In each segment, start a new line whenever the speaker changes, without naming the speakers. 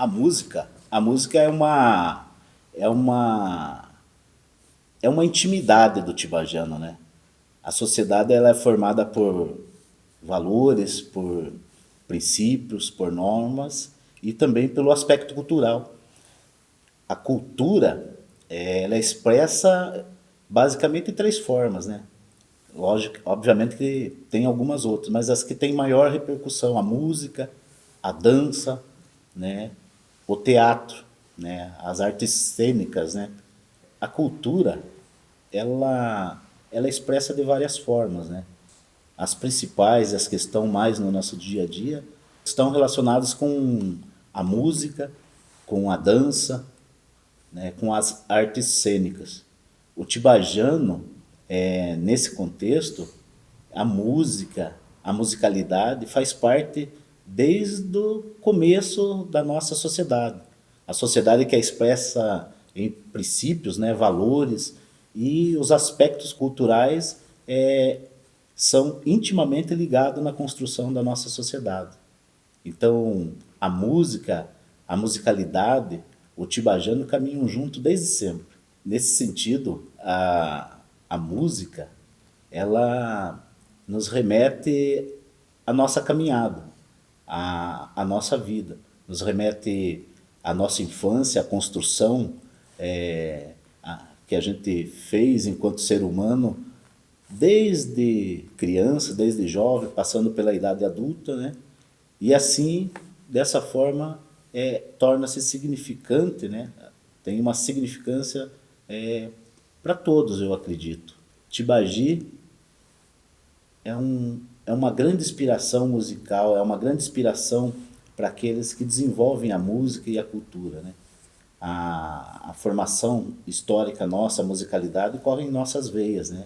A música é uma, é uma intimidade do tibajano, né? A sociedade ela é formada por valores, por princípios, por normas e também pelo aspecto cultural. A cultura, ela é expressa basicamente em três formas, né? Lógico, obviamente que tem algumas outras, mas as que têm maior repercussão, a música, a dança, né? O teatro, né? As artes cênicas, né? A cultura, ela é expressa de várias formas, né? As principais, as que estão mais no nosso dia a dia, estão relacionadas com a música, com a dança, né, com as artes cênicas. O tibajano, nesse contexto, a música, a musicalidade faz parte desde o começo da nossa sociedade. A sociedade que é expressa em princípios, né, valores e os aspectos culturais são intimamente ligados na construção da nossa sociedade. Então, a música, a musicalidade, o tibajano caminham junto desde sempre. Nesse sentido, a música, ela nos remete à nossa caminhada, à nossa vida, nos remete à nossa infância, à construção que a gente fez enquanto ser humano, desde criança, desde jovem, passando pela idade adulta, né? E assim, dessa forma, torna-se significante, né? Tem uma significância para todos, eu acredito. Tibagi é uma grande inspiração musical, é uma grande inspiração para aqueles que desenvolvem a música e a cultura, né? A formação histórica nossa, a musicalidade, corre em nossas veias, né?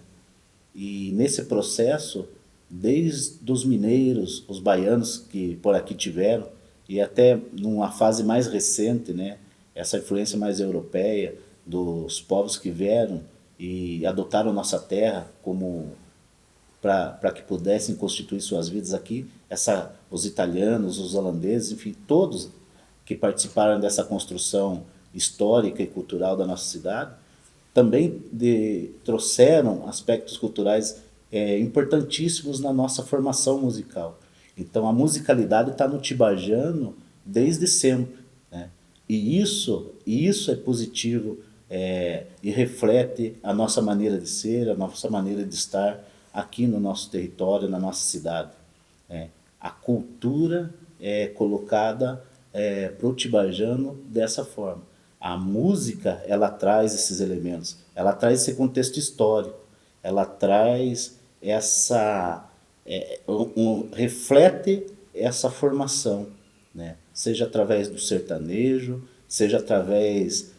E nesse processo, desde os mineiros, os baianos que por aqui tiveram, e até numa fase mais recente, né, essa influência mais europeia dos povos que vieram e adotaram nossa terra como para que pudessem constituir suas vidas aqui, os italianos, os holandeses, enfim, todos que participaram dessa construção histórica e cultural da nossa cidade, também trouxeram aspectos culturais importantíssimos na nossa formação musical. Então a musicalidade está no tibajano desde sempre, né? E isso é positivo e reflete a nossa maneira de ser, a nossa maneira de estar aqui no nosso território, na nossa cidade. Né? A cultura é colocada para o tibajano dessa forma. A música, ela traz esses elementos, ela traz esse contexto histórico, ela traz reflete essa formação, né? Seja através do sertanejo, seja através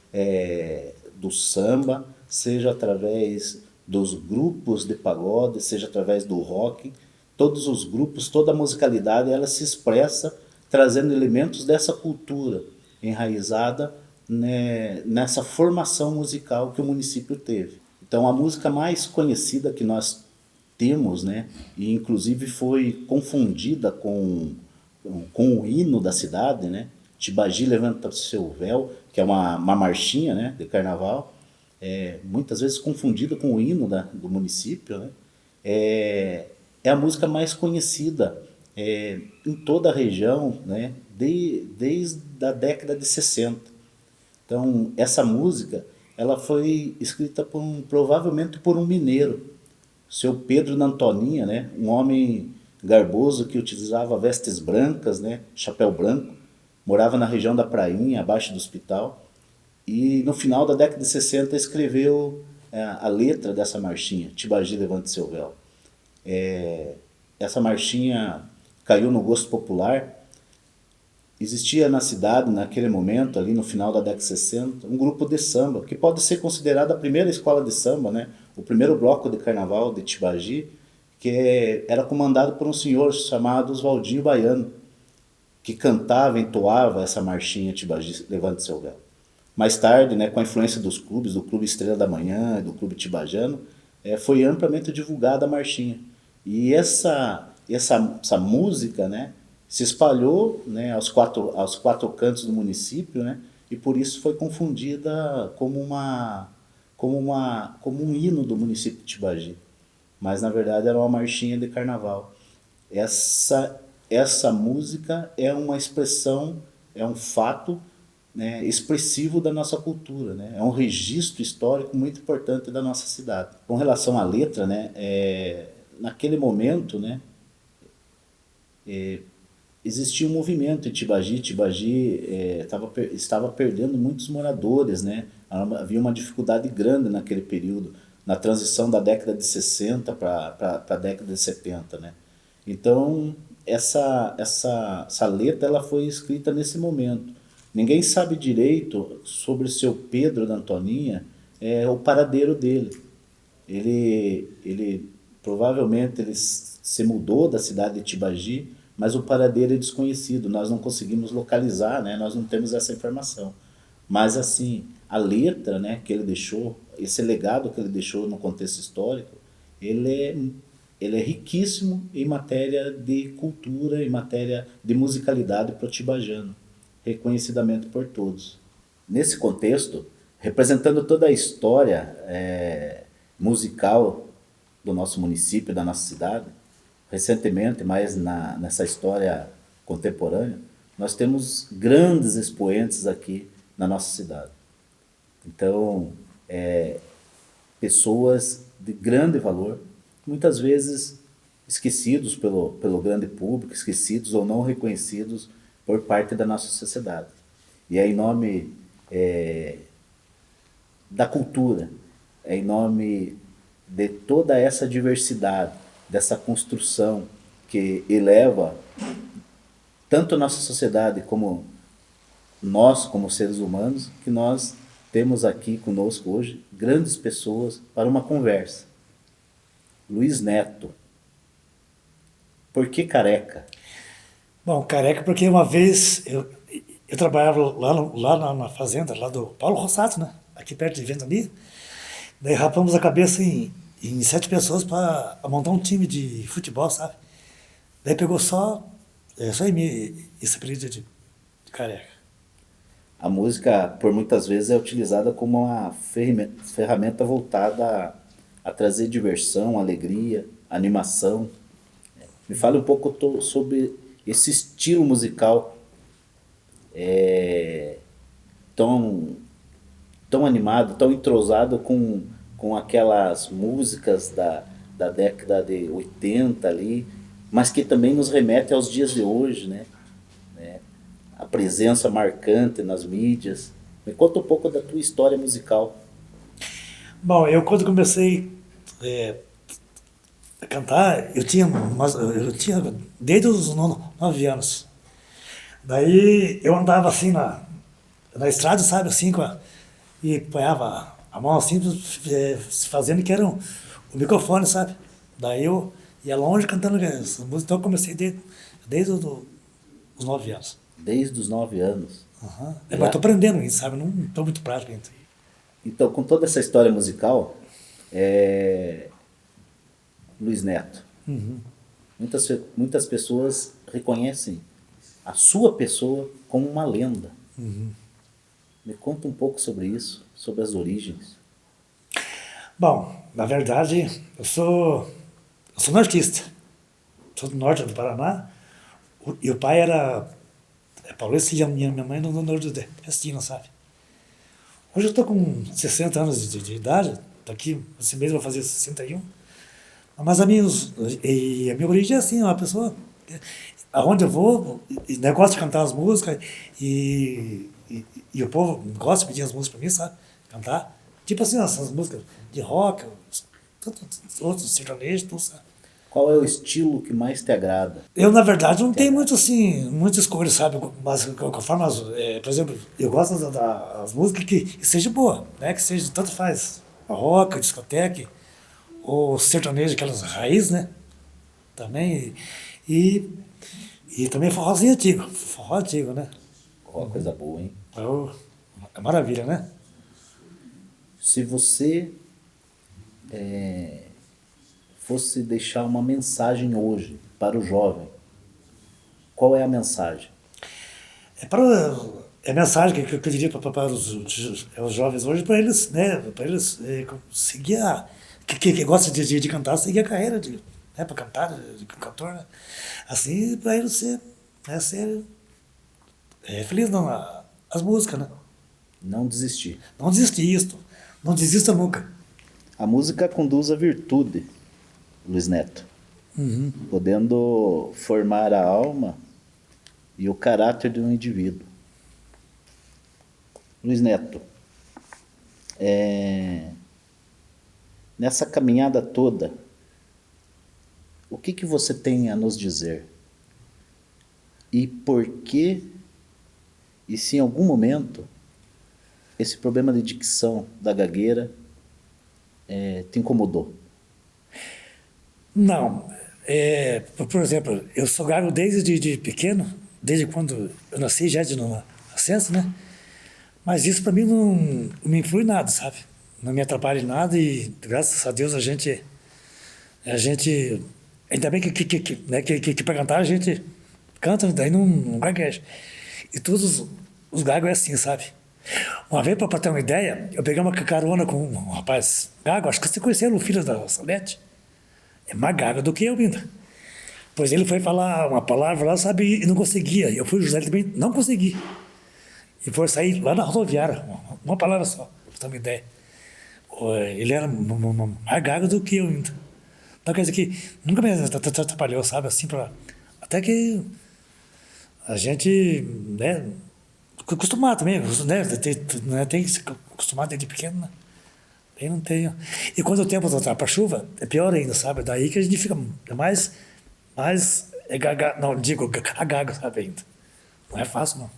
do samba, seja através dos grupos de pagode, seja através do rock. Todos os grupos, toda a musicalidade, ela se expressa trazendo elementos dessa cultura enraizada, né, nessa formação musical que o município teve. Então a música mais conhecida que nós temos, né, e inclusive foi confundida com o hino da cidade, né, Tibagi levanta o seu véu, que é uma marchinha, né, de carnaval, muitas vezes confundida com o hino do município, né, é a música mais conhecida em toda a região, né, desde a década de 60. Então, essa música, ela foi escrita provavelmente por um mineiro, seu Pedro Nantoninha, né? Um homem garboso que utilizava vestes brancas, né? Chapéu branco, morava na região da Prainha, abaixo do hospital, e no final da década de 60 escreveu a letra dessa marchinha, Tibagi Levante Seu Véu. Essa marchinha caiu no gosto popular. Existia na cidade, naquele momento, ali no final da década de 60, um grupo de samba, que pode ser considerado a primeira escola de samba, né? O primeiro bloco de carnaval de Tibagi, que era comandado por um senhor chamado Oswaldinho Baiano, que cantava, entoava essa marchinha Tibagi Levante Seu Véu. Mais tarde, né, com a influência dos clubes, do Clube Estrela da Manhã e do Clube Tibajano, foi amplamente divulgada a marchinha. E essa música, né, se espalhou, né, aos quatro cantos do município, né, e por isso foi confundida como um hino do município de Tibagi. Mas na verdade era uma marchinha de carnaval. Essa, essa música é uma expressão, é um fato, né, expressivo da nossa cultura, né? É um registro histórico muito importante da nossa cidade. Com relação à letra, né, naquele momento, né, existia um movimento em Tibagi. Tibagi estava perdendo muitos moradores, né? Havia uma dificuldade grande naquele período, na transição da década de 60 para a década de 70, né? Então, essa letra ela foi escrita nesse momento. Ninguém sabe direito sobre o seu Pedro da Antoninha, o paradeiro dele. Ele provavelmente ele se mudou da cidade de Tibagi, mas o paradeiro é desconhecido. Nós não conseguimos localizar, né? Nós não temos essa informação. Mas assim, a letra, né, que ele deixou, esse legado que ele deixou no contexto histórico, ele é, ele é riquíssimo em matéria de cultura, em matéria de musicalidade protibajano, reconhecidamente por todos. Nesse contexto, representando toda a história musical do nosso município, da nossa cidade, recentemente, mais nessa história contemporânea, nós temos grandes expoentes aqui na nossa cidade. Então, pessoas de grande valor, muitas vezes esquecidos pelo grande público, esquecidos ou não reconhecidos por parte da nossa sociedade. E é em nome da cultura, é em nome de toda essa diversidade, dessa construção que eleva tanto a nossa sociedade como nós, como seres humanos, que nós temos aqui conosco hoje grandes pessoas para uma conversa. Luiz Neto, por que careca?
Bom, careca porque uma vez eu trabalhava lá na fazenda, lá do Paulo Rossato, né? Aqui perto de Ventania. Daí rapamos a cabeça em 7 pessoas para montar um time de futebol, sabe? Daí pegou só em mim esse apelido de careca.
A música, por muitas vezes, é utilizada como uma ferramenta voltada a trazer diversão, alegria, animação. Me fale um pouco sobre esse estilo musical tão, tão animado, tão entrosado com aquelas músicas da década de 80 ali, mas que também nos remete aos dias de hoje, né? A presença marcante nas mídias. Me conta um pouco da tua história musical.
Bom, eu quando comecei é, a cantar, eu tinha desde os 9 anos. Daí eu andava assim na estrada, sabe, assim, e apanhava a mão assim, fazendo que era o microfone, sabe? Daí eu ia longe cantando essas músicas, então eu comecei desde os 9 anos.
Desde os 9 anos.
Uhum. Mas
Já,
estou aprendendo isso, sabe? Não estou muito prático ainda.
então, com toda essa história musical, Luiz Neto, muitas pessoas reconhecem a sua pessoa como uma lenda. Me conta um pouco sobre isso, sobre as origens.
Bom, na verdade, eu sou nortista. Sou do norte do Paraná. E o pai era paulista e a minha mãe no nordestino, sabe? Hoje eu estou com 60 anos de idade, daqui esse mês eu vou fazer 61. Mas a minha origem é assim, uma pessoa. Aonde eu vou, negócio de cantar as músicas e o povo gosta de pedir as músicas para mim, sabe? Cantar. Tipo assim, essas músicas de rock, outros sertanejos, tudo, sabe?
Qual é o estilo que mais te agrada?
Eu, na verdade, não
Te
tenho
agrada?
muito, assim, muitas escolha, sabe? Mas, conforme, por exemplo, eu gosto das músicas que seja boa, né? Que seja, tanto faz, rock, discoteca, ou sertanejo, aquelas raízes, né? Também. E, e também forró antigo, né?
Ó, coisa boa, hein?
Oh, é maravilha, né?
Se você fosse deixar uma mensagem hoje para o jovem, Qual é a mensagem?
É para é a mensagem que eu diria para os jovens hoje, para eles, né, para eles seguir que gosta de cantar, seguir a carreira para cantar, de cantor, né? Assim, para eles ser feliz as músicas, né?
Não desistir.
Não desistir, não desista nunca.
A música conduz à virtude, Luiz Neto, podendo formar a alma e o caráter de um indivíduo. Luiz Neto, nessa caminhada toda, o que você tem a nos dizer? E por que, e se em algum momento, esse problema de dicção da gagueira te incomodou?
Não. Por exemplo, eu sou gago desde pequeno, desde quando eu nasci, já de nascença, né? Mas isso para mim não me influi nada, sabe? Não me atrapalha em nada e, graças a Deus, a gente ainda bem que para cantar a gente canta, daí não gagueja. E todos os gagos é assim, sabe? Uma vez, para ter uma ideia, eu peguei uma carona com um rapaz gago, acho que você conheceu o filho da Salete. É mais gago do que eu ainda. Pois ele foi falar uma palavra lá, sabe, e não conseguia. Eu fui ajudar ele também, não consegui. E foi sair lá na rodoviária, uma palavra só, pra ter uma ideia. Ele era mais gago do que eu ainda. Então quer dizer que nunca me atrapalhou, sabe, assim, até que a gente, né, acostumar também, né, tem que se acostumar desde pequeno, né? Aí não tenho. E quando o tempo tá para chuva, é pior ainda, sabe? Daí que a gente fica mais gaga, não, digo, gago, sabe, ainda. Não é fácil, não.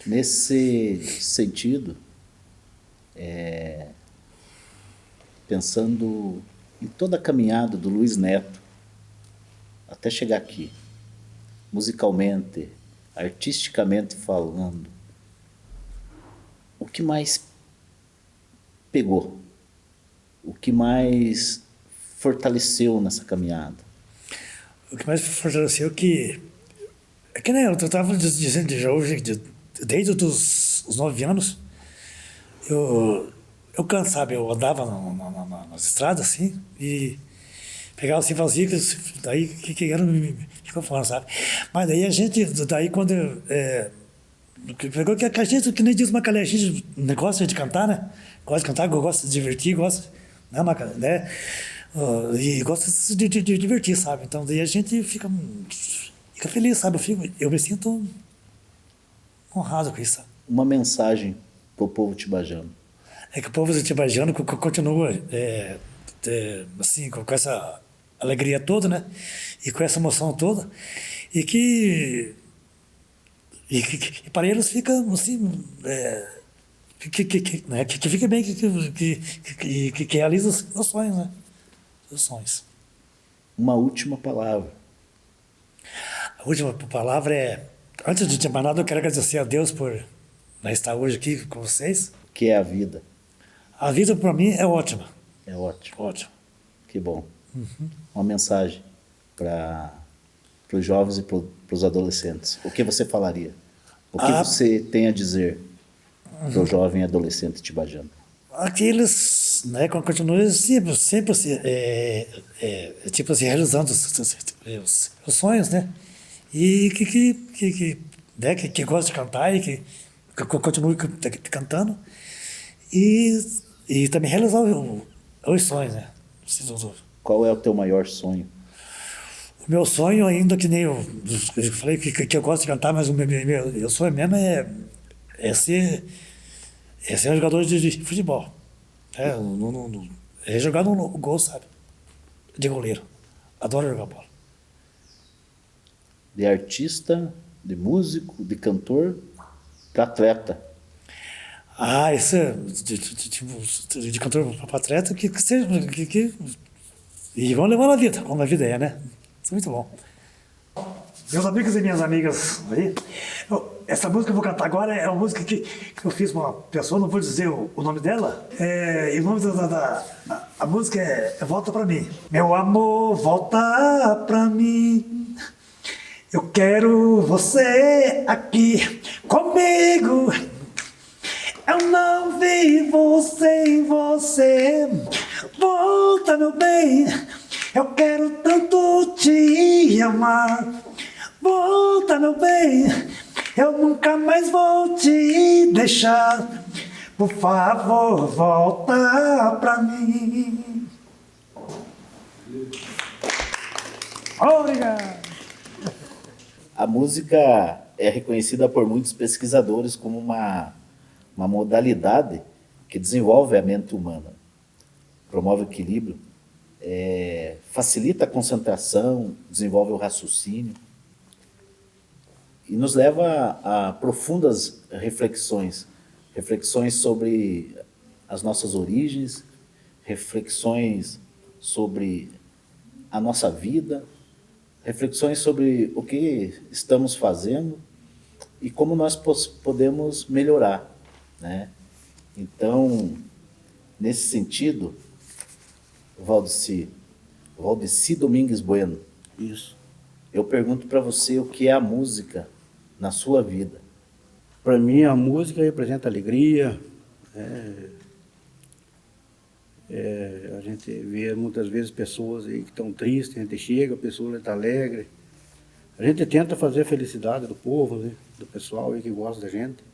Nesse sentido, pensando em toda a caminhada do Luiz Neto até chegar aqui, musicalmente, artisticamente falando, o que mais pegou? O que mais fortaleceu nessa caminhada?
O que mais fortaleceu é que nem eu estava dizendo já hoje, desde os 9 anos, eu canso, sabe? Eu andava nas estradas, assim, e pegava assim, fazia, daí que era, ficou falando, sabe? Mas daí a gente, daí quando pegou que a gente, que nem diz Macalé, a gente gosta de cantar, né? Gosta de cantar, gosta de divertir, gosta, né, Macalé, né? E gosta de divertir, sabe? Então daí a gente fica feliz, sabe? Eu me sinto honrado com isso, sabe?
Uma mensagem para o povo tibajano.
É que o povo tibajano continua assim, com essa alegria toda, né? E com essa emoção toda. E que para eles fica assim, que fica bem, que realiza os sonhos, né? Os sonhos.
Uma última palavra.
A última palavra antes de mais nada, eu quero agradecer a Deus por estar hoje aqui com vocês.
O que é a vida?
A vida para mim é ótima.
É ótimo.
Ótimo.
Que bom. Uma mensagem para os jovens e para os adolescentes. O que você falaria? O que você tem a dizer para o jovem e adolescente tibajano?
Aqueles, né, continuam sempre assim, tipo assim, realizando os sonhos, né? E que gosta de cantar e que continue cantando. E também realizar os sonhos, né?
Qual é o teu maior sonho?
O meu sonho ainda, que nem eu falei que eu gosto de cantar, mas o meu sonho mesmo é ser um jogador de futebol. É jogar no gol, sabe? De goleiro. Adoro jogar bola.
De artista, de músico, de cantor, para atleta.
Isso de cantor para atleta, que seja. E vamos levar na vida, como a vida é, né? Isso é muito bom. Meus amigos e minhas amigas aí, essa música que eu vou cantar agora é uma música que eu fiz com uma pessoa, não vou dizer o nome dela. E o nome a música é Volta Pra Mim. Meu amor, volta pra mim, Eu quero você aqui comigo. Eu não vivo sem você. Volta, meu bem. Eu quero tanto te amar. Volta, meu bem. Eu nunca mais vou te deixar. Por favor, volta pra mim. Obrigado.
A música é reconhecida por muitos pesquisadores como uma modalidade que desenvolve a mente humana, promove o equilíbrio, facilita a concentração, desenvolve o raciocínio e nos leva a profundas reflexões, reflexões sobre as nossas origens, reflexões sobre a nossa vida, reflexões sobre o que estamos fazendo e como nós podemos melhorar, né? Então, nesse sentido, Valdeci Domingues Bueno,
Isso.
eu pergunto para você o que é a música na sua vida.
Para mim, a música representa alegria. A gente vê muitas vezes pessoas aí que estão tristes, a gente chega, a pessoa está alegre. A gente tenta fazer a felicidade do povo, né? Do pessoal aí que gosta da gente.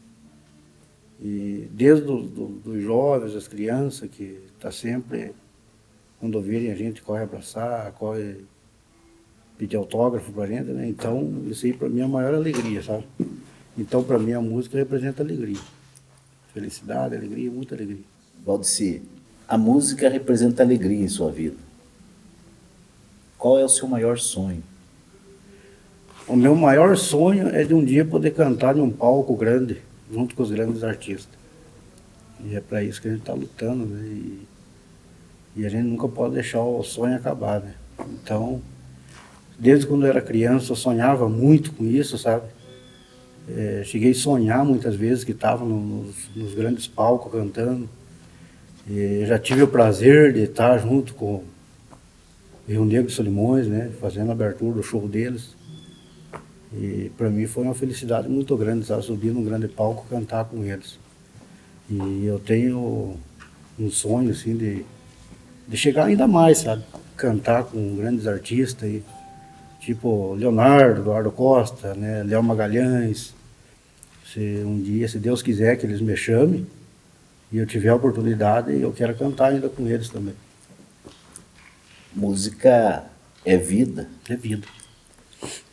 E desde dos jovens, as crianças, que está sempre, quando ouvirem a gente, corre abraçar, corre pedir autógrafo para a gente, né? Então, isso aí para mim é a maior alegria, sabe? Então, para mim, a música representa alegria. Felicidade, alegria, muita alegria.
Valdeci, a música representa alegria em sua vida. Qual é o seu maior sonho?
O meu maior sonho é de um dia poder cantar em um palco grande, junto com os grandes artistas. E é para isso que a gente está lutando, né? E a gente nunca pode deixar o sonho acabar, né? Então, desde quando eu era criança, eu sonhava muito com isso, sabe? Cheguei a sonhar muitas vezes que estava nos grandes palcos cantando. E já tive o prazer de estar junto com o Rio Negro e Solimões, né? Fazendo a abertura do show deles. E para mim foi uma felicidade muito grande, sabe? Subir num grande palco e cantar com eles. E eu tenho um sonho, assim, de chegar ainda mais, sabe? Cantar com grandes artistas aí, tipo Leonardo, Eduardo Costa, né? Léo Magalhães. Se um dia, se Deus quiser que eles me chamem e eu tiver a oportunidade, eu quero cantar ainda com eles também.
Música é vida.
É vida.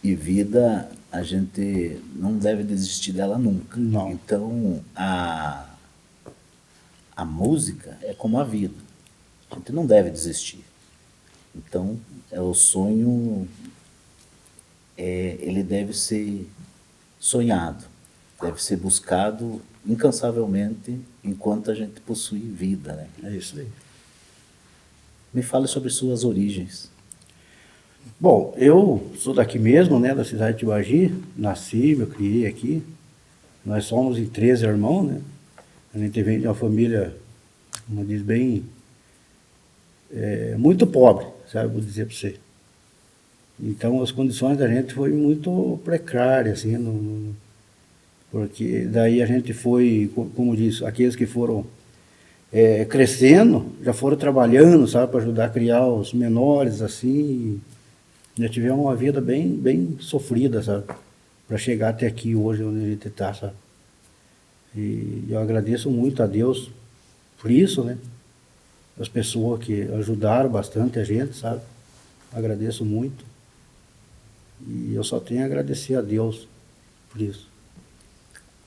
E vida, a gente não deve desistir dela nunca.
Não.
Então, a música é como a vida. A gente não deve desistir. Então, o sonho, ele deve ser sonhado, deve ser buscado incansavelmente enquanto a gente possui vida, né?
É isso aí.
Me fale sobre suas origens.
Bom, eu sou daqui mesmo, né, da cidade de Tibagi, nasci, me criei aqui. Nós somos em 13 irmãos, né? A gente vem de uma família, como diz bem, muito pobre, sabe, vou dizer para você. Então as condições da gente foi muito precárias, assim, porque daí a gente foi, como diz, aqueles que foram crescendo, já foram trabalhando, sabe, para ajudar a criar os menores, assim. Já tivemos uma vida bem, bem sofrida, sabe? Para chegar até aqui hoje, onde a gente está, sabe? E eu agradeço muito a Deus por isso, né? As pessoas que ajudaram bastante a gente, sabe? Agradeço muito. E eu só tenho a agradecer a Deus por isso.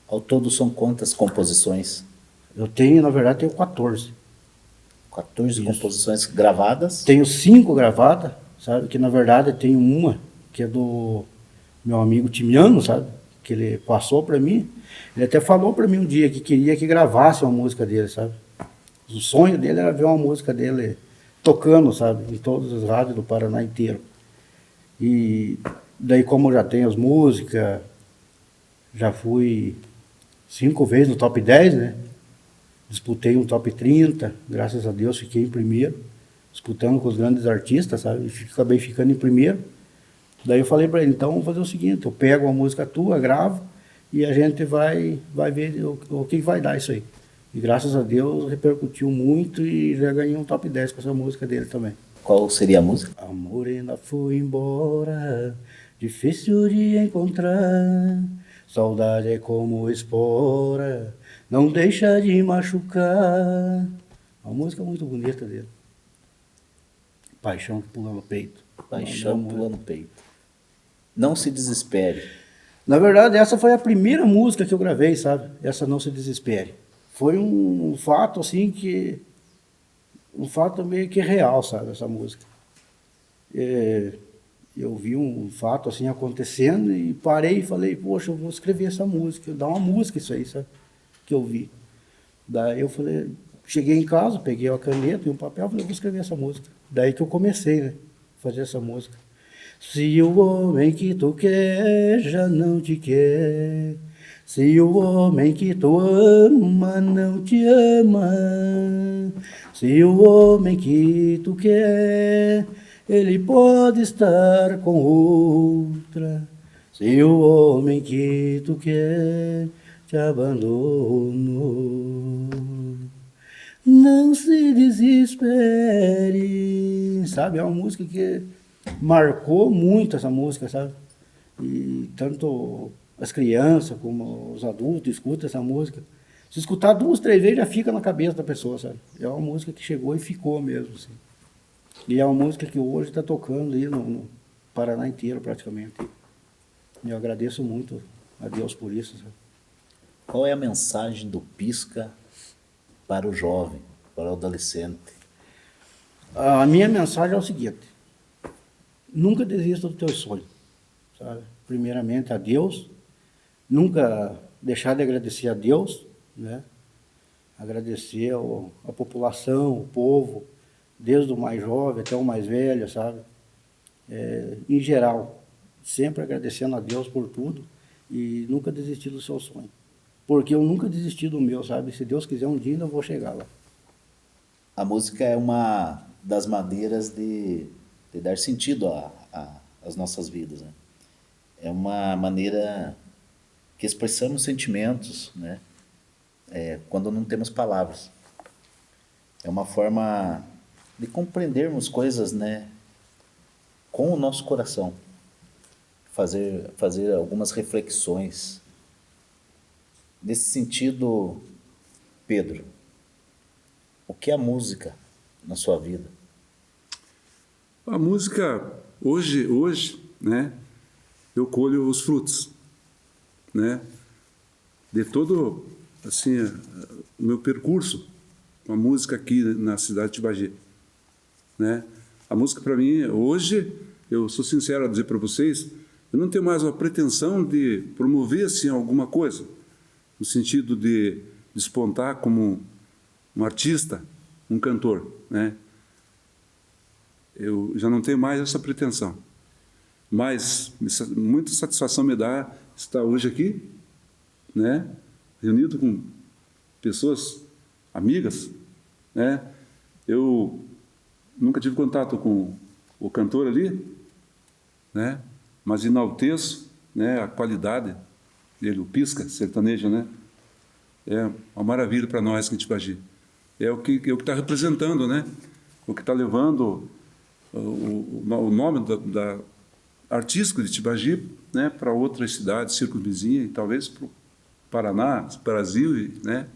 Ao todo são quantas composições?
Eu tenho, na verdade, tenho 14.
14
Isso.
composições gravadas?
Tenho 5 gravadas, sabe? Que na verdade tenho uma que é do meu amigo Timiano, sabe? Que ele passou para mim. Ele até falou para mim um dia que queria que gravasse uma música dele, sabe? O sonho dele era ver uma música dele tocando, sabe? Em todas as rádios do Paraná inteiro. E daí, como eu já tenho as músicas, já fui 5 vezes no top 10, né? Disputei um top 30, graças a Deus fiquei em primeiro, disputando com os grandes artistas, sabe? E acabei ficando em primeiro. Daí eu falei para ele, então vamos fazer o seguinte, eu pego uma música tua, gravo, e a gente vai ver o que vai dar isso aí. E graças a Deus repercutiu muito e já ganhei um top 10 com essa música dele também.
Qual seria a música?
A morena foi embora, difícil de encontrar. Saudade é como espora, não deixa de machucar. Uma música muito bonita dele. Paixão que pula no peito.
Paixão pula no peito. Não se desespere.
Na verdade, essa foi a primeira música que eu gravei, sabe? Essa Não Se Desespere. Foi um fato assim que... Um fato meio que real, sabe? Essa música. Eu vi um fato assim acontecendo e parei e falei, poxa, eu vou escrever essa música, dar uma música isso aí, sabe? Que eu vi. Daí eu falei, cheguei em casa, peguei uma caneta e um papel, falei, eu vou escrever essa música. Daí que eu comecei, né? Fazer essa música. Se o homem que tu quer já não te quer, se o homem que tu ama não te ama, se o homem que tu quer, ele pode estar com outra, se o homem que tu quer te abandonou. Não se desespere, sabe? É uma música que marcou muito essa música, sabe? E tanto as crianças como os adultos escutam essa música. Se escutar 2, 3 vezes já fica na cabeça da pessoa, sabe? É uma música que chegou e ficou mesmo, assim. E é uma música que hoje está tocando aí no Paraná inteiro, praticamente. E eu agradeço muito a Deus por isso, sabe?
Qual é a mensagem do Pisca para o jovem, para o adolescente?
A minha mensagem é o seguinte: nunca desista do teu sonho, sabe? Primeiramente a Deus, nunca deixar de agradecer a Deus, né? Agradecer a população, o povo, desde o mais jovem até o mais velho, sabe? Em geral, sempre agradecendo a Deus por tudo e nunca desistir do seu sonho. Porque eu nunca desisti do meu, sabe? Se Deus quiser, um dia ainda vou chegar lá.
A música é uma das maneiras de dar sentido às nossas vidas, né? É uma maneira que expressamos sentimentos, né? Quando não temos palavras. É uma forma de compreendermos coisas, né? Com o nosso coração. Fazer algumas reflexões. Nesse sentido, Pedro, o que é a música na sua vida?
A música, hoje, né, eu colho os frutos, né, de todo, assim, o meu percurso com a música aqui na cidade de Tibagi, né. A música para mim, hoje, eu sou sincero a dizer para vocês, eu não tenho mais a pretensão de promover, assim, alguma coisa, no sentido de despontar como um artista, um cantor, né. Eu já não tenho mais essa pretensão, mas muita satisfação me dá estar hoje aqui, né, reunido com pessoas amigas, né. Eu nunca tive contato com o cantor ali, né, mas enalteço, né, a qualidade dele, o Pisca sertanejo, né. É uma maravilha para nós que a gente Tibagi. É o que está representando, né, o que está levando o nome da artística de Tibagi, né, para outras cidades circunvizinhas e talvez para o Paraná, Brasil, né.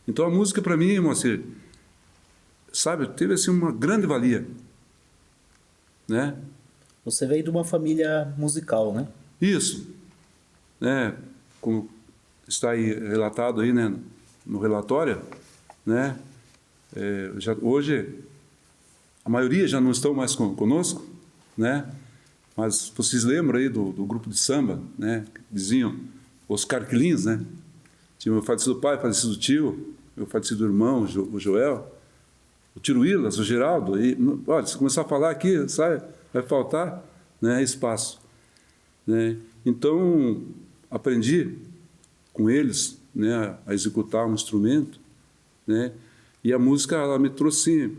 Então a música para mim, Moacir, sabe, teve assim uma grande valia, né.
Você veio de uma família musical, né?
Isso, né, como está aí relatado aí, né, no relatório, né, hoje a maioria já não estão mais conosco, né? Mas vocês lembram aí do grupo de samba, né? Que diziam Oscar Quilins, né? Tinha meu falecido pai, falecido tio, meu falecido irmão, o Joel, o Tiro Willas, o Geraldo. E, olha, se começar a falar aqui, sabe, vai faltar, né, espaço, né? Então, aprendi com eles, né, a executar um instrumento, né? E a música, ela me trouxe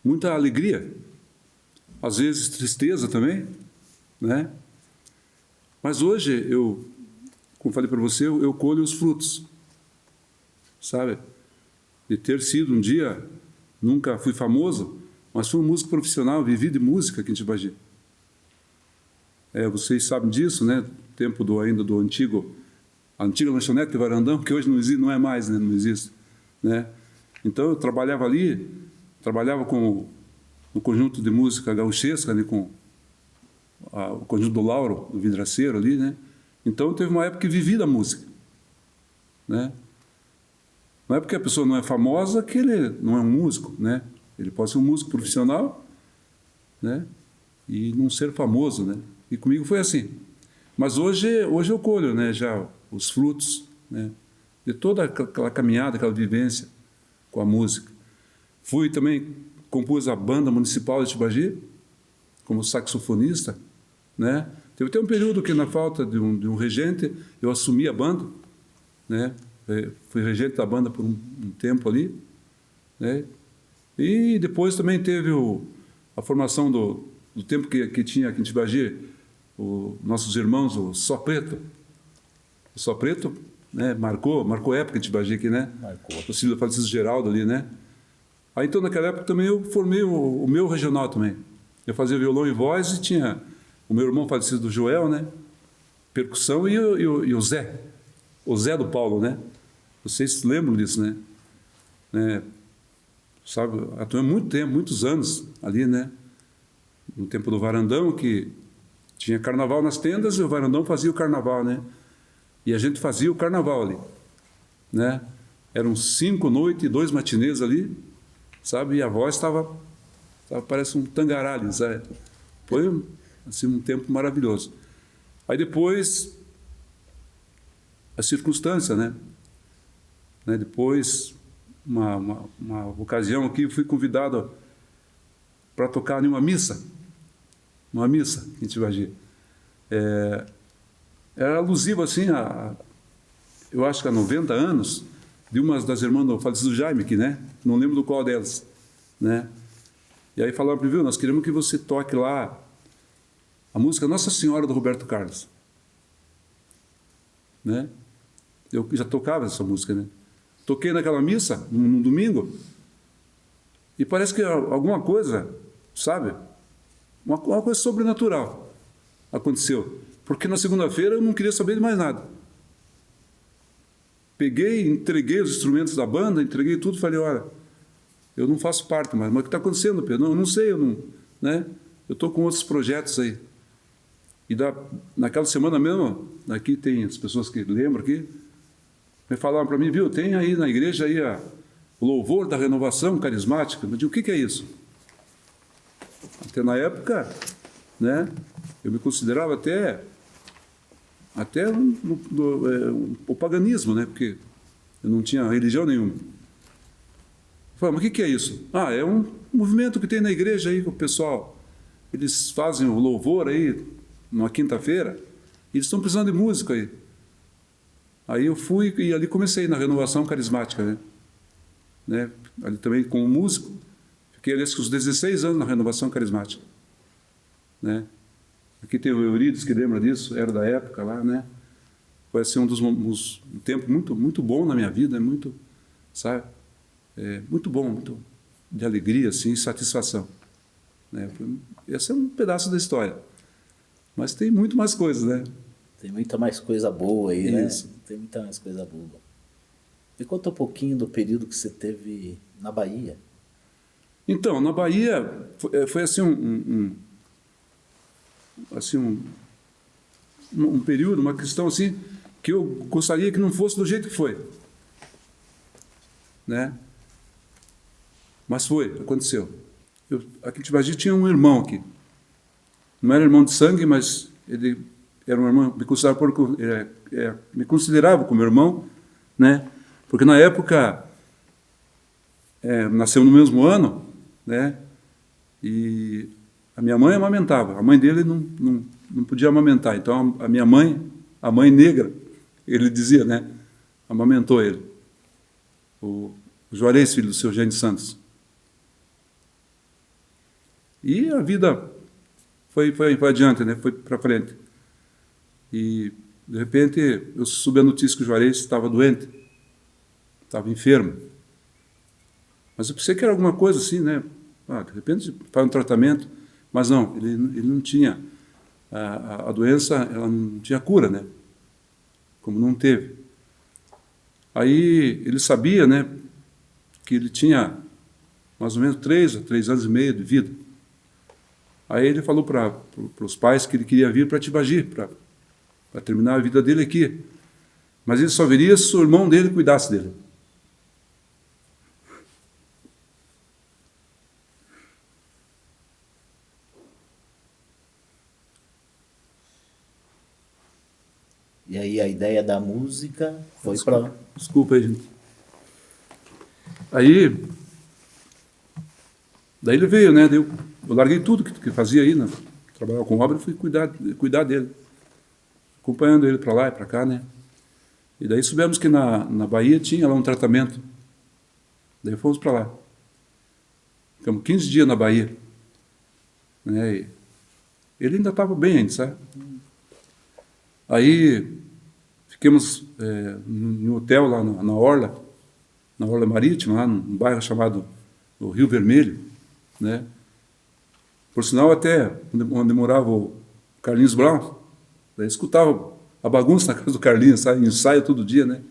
muita alegria, às vezes tristeza também, né? Mas hoje, como falei para você, eu colho os frutos, sabe? De ter sido um dia, nunca fui famoso, mas fui um músico profissional, vivi de música aqui em Tibagi. Vocês sabem disso, né? Tempo ainda do antigo, a antiga lanchonete de Varandão, que hoje não existe, não é mais, né? Não existe, né? Então eu trabalhava ali, trabalhava no conjunto de música gauchesca, né? Com o conjunto do Lauro, do vidraceiro ali, né? Então teve uma época que vivi da música, né? Não é porque a pessoa não é famosa que ele não é um músico, né? Ele pode ser um músico profissional, né? E não ser famoso, né? E comigo foi assim. Mas hoje eu colho, né, já os frutos, né, de toda aquela caminhada, aquela vivência com a música. Compus a banda municipal de Tibagi, como saxofonista, né? Teve até um período que, na falta de um regente, eu assumi a banda, né? Fui regente da banda por um tempo ali, né? E depois também teve a formação do tempo que tinha aqui em Tibagi, nossos irmãos, o Só Preto. O Só Preto, né, marcou época em Tibagi aqui, né?
Marcou.
O filho do falecido Geraldo ali, né? Aí então naquela época também eu formei o meu regional também. Eu fazia violão e voz e tinha o meu irmão falecido do Joel, né? Percussão e o Zé. O Zé do Paulo, né? Vocês lembram disso, né? Sabe, atuei muito tempo, muitos anos ali, né? No tempo do Varandão, que tinha carnaval nas tendas e o Varandão fazia o carnaval, né? E a gente fazia o carnaval ali, né? Eram 5 noites e 2 matinês ali, sabe? E a voz estava parece um tangará ali, sabe? Foi assim, um tempo maravilhoso. Aí depois, a circunstância, né? Depois, uma ocasião aqui, fui convidado para tocar em uma missa em Tibagi. Era alusivo, assim, eu acho que há 90 anos, de uma das irmãs do falecido Jaime aqui, né? Não lembro do qual delas, né? E aí falaram para mim, viu, nós queremos que você toque lá a música Nossa Senhora do Roberto Carlos, né? Eu já tocava essa música, né? Toquei naquela missa, no domingo, e parece que alguma coisa, sabe? Uma coisa sobrenatural aconteceu. Porque na segunda-feira eu não queria saber de mais nada. Entreguei os instrumentos da banda, entreguei tudo, falei, olha, eu não faço parte mais, mas o que está acontecendo, Pedro? Eu não sei, né? Eu estou com outros projetos aí. E naquela semana mesmo, aqui tem as pessoas que lembram aqui, me falaram para mim, viu, tem aí na igreja aí o louvor da renovação carismática. Eu digo, o que é isso? Até na época, né, eu me considerava até o paganismo, né, porque eu não tinha religião nenhuma. Eu falei, mas o que é isso? É um movimento que tem na igreja aí, que o pessoal, eles fazem o louvor aí, numa quinta-feira, e eles estão precisando de música aí. Aí eu fui e ali comecei na renovação carismática, né? Ali também como músico, fiquei ali os 16 anos na renovação carismática, né? Aqui tem o Eurides, que lembra disso, era da época lá, né? Foi assim um tempo muito, muito bom na minha vida, muito, sabe? Muito bom, muito de alegria, assim, satisfação, né? Esse é um pedaço da história, mas tem muito mais coisas, né?
Tem muita mais coisa boa aí, né?
Isso.
Tem muita mais coisa boa. Me conta um pouquinho do período que você teve na Bahia.
Então, na Bahia, foi assim um período, uma questão assim, que eu gostaria que não fosse do jeito que foi, né? Mas aconteceu. Aqui em Tibagi tinha um irmão aqui. Não era irmão de sangue, mas ele era um irmão, me considerava como irmão, né? Porque na época, nasceu no mesmo ano, né? E a minha mãe amamentava, a mãe dele não podia amamentar, então a minha mãe, a mãe negra, ele dizia, né? Amamentou ele. O Juarez, filho do seu Eugênio Santos. E a vida foi adiante, né? Foi para frente. E, de repente, eu soube a notícia que o Juarez estava doente, estava enfermo. Mas eu pensei que era alguma coisa assim, né? De repente faz um tratamento, mas não, ele não tinha, a doença, ela não tinha cura, né? Como não teve. Aí ele sabia, né, que ele tinha mais ou menos 3 a 3 anos e meio de vida. Aí ele falou para os pais que ele queria vir para Tibagi, para terminar a vida dele aqui. Mas ele só viria se o irmão dele cuidasse dele.
E aí a ideia da música foi para...
Desculpa aí, gente. Aí, daí ele veio, né? Eu larguei tudo que fazia aí, né? Trabalhava com obra, e fui cuidar dele. Acompanhando ele para lá e para cá, né? E daí soubemos que na Bahia tinha lá um tratamento. Daí fomos para lá. Ficamos 15 dias na Bahia. Né? E ele ainda estava bem ainda, sabe? Aí fiquemos em um hotel lá na Orla Marítima, lá num bairro chamado o Rio Vermelho, né? Por sinal, até onde morava o Carlinhos Brown, daí escutava a bagunça na casa do Carlinhos, sabe? Ensaio todo dia, né?